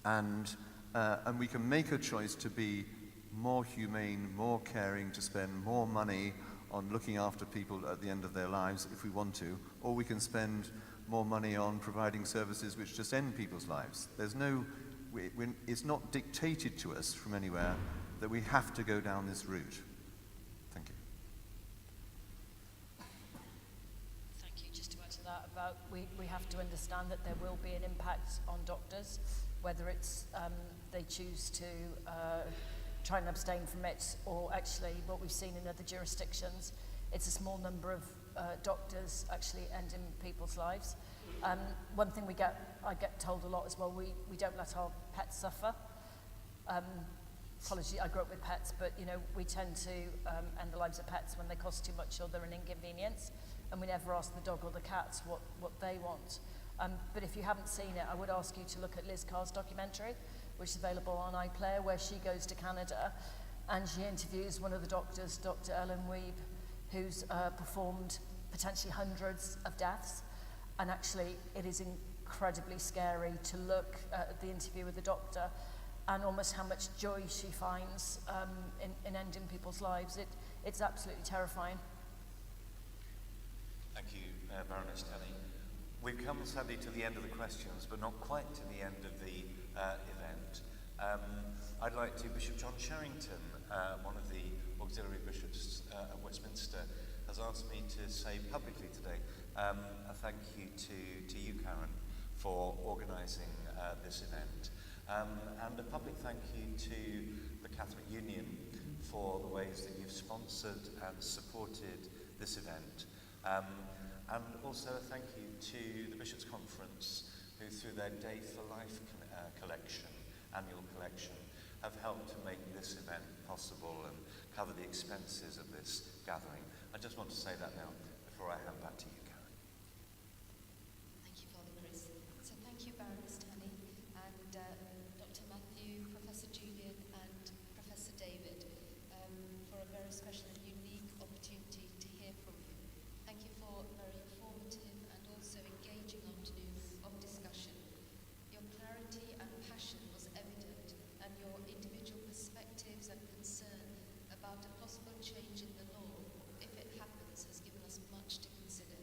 And we can make a choice to be more humane, more caring, to spend more money on looking after people at the end of their lives if we want to, or we can spend more money on providing services which just end people's lives. It's not dictated to us from anywhere that we have to go down this route. Thank you. Thank you. Just to add to that, about we have to understand that there will be an impact on doctors, whether it's they choose to try and abstain from it, or actually what we've seen in other jurisdictions, it's a small number of doctors actually ending people's lives. One thing I get told a lot as well, we don't let our pets suffer. Apology, I grew up with pets, but we tend to end the lives of pets when they cost too much or they're an inconvenience, and we never ask the dog or the cats what they want. But if you haven't seen it, I would ask you to look at Liz Carr's documentary, which is available on iPlayer, where she goes to Canada and she interviews one of the doctors, Dr. Ellen Weeb, who's performed potentially hundreds of deaths. And actually, it is incredibly scary to look at the interview with the doctor and almost how much joy she finds in ending people's lives. It's absolutely terrifying. Thank you, Baroness Tenney. We've come sadly to the end of the questions, but not quite to the end of the event. I'd like to, Bishop John Sherrington, one of the auxiliary bishops at Westminster, has asked me to say publicly today a thank you to you, Karen, for organising this event. And a public thank you to the Catholic Union for the ways that you've sponsored and supported this event. And also a thank you to the Bishops' Conference, who through their Day for Life collection, annual collection, have helped to make this event possible and cover the expenses of this gathering. I just want to say that now before I hand back to you, Karen. Thank you, Father Chris. So thank you, Baroness Tenney, and Dr. Matthew, Professor Julian, and Professor David, for a very special and unique opportunity to hear from you. Thank you for a very informative and also engaging afternoon of discussion. Your clarity and passion was evident, and your individual perspectives and concern about a possible change in the law, if it happens, has given us much to consider.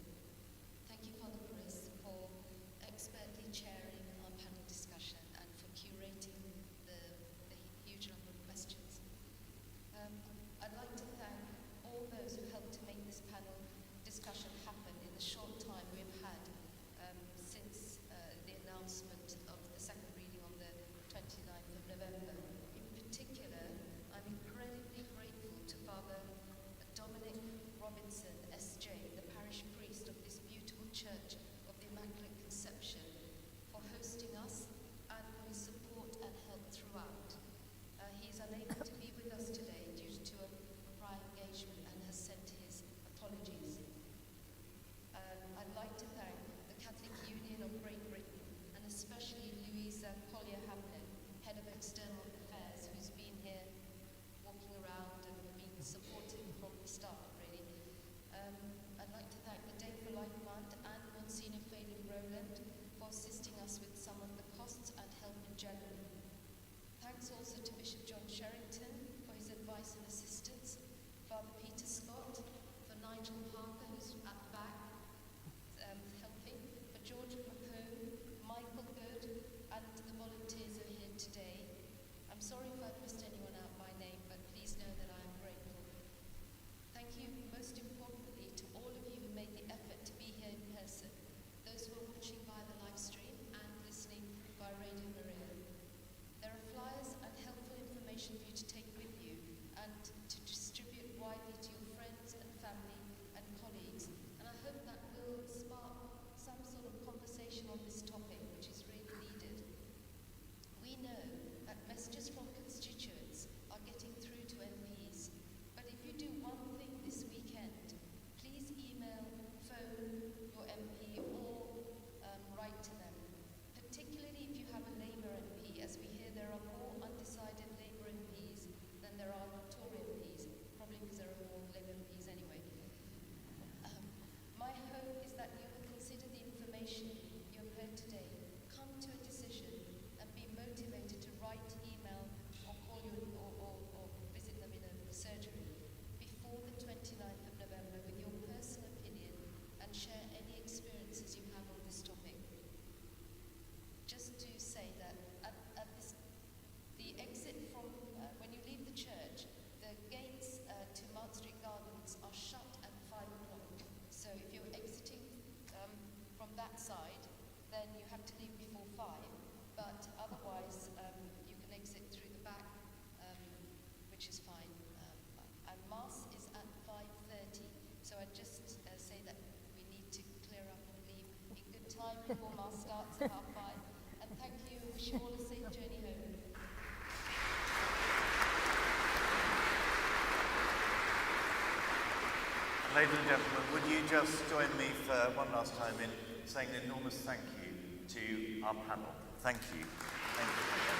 Ladies and gentlemen, would you just join me for one last time in saying an enormous thank you to our panel. Thank you. Thank you.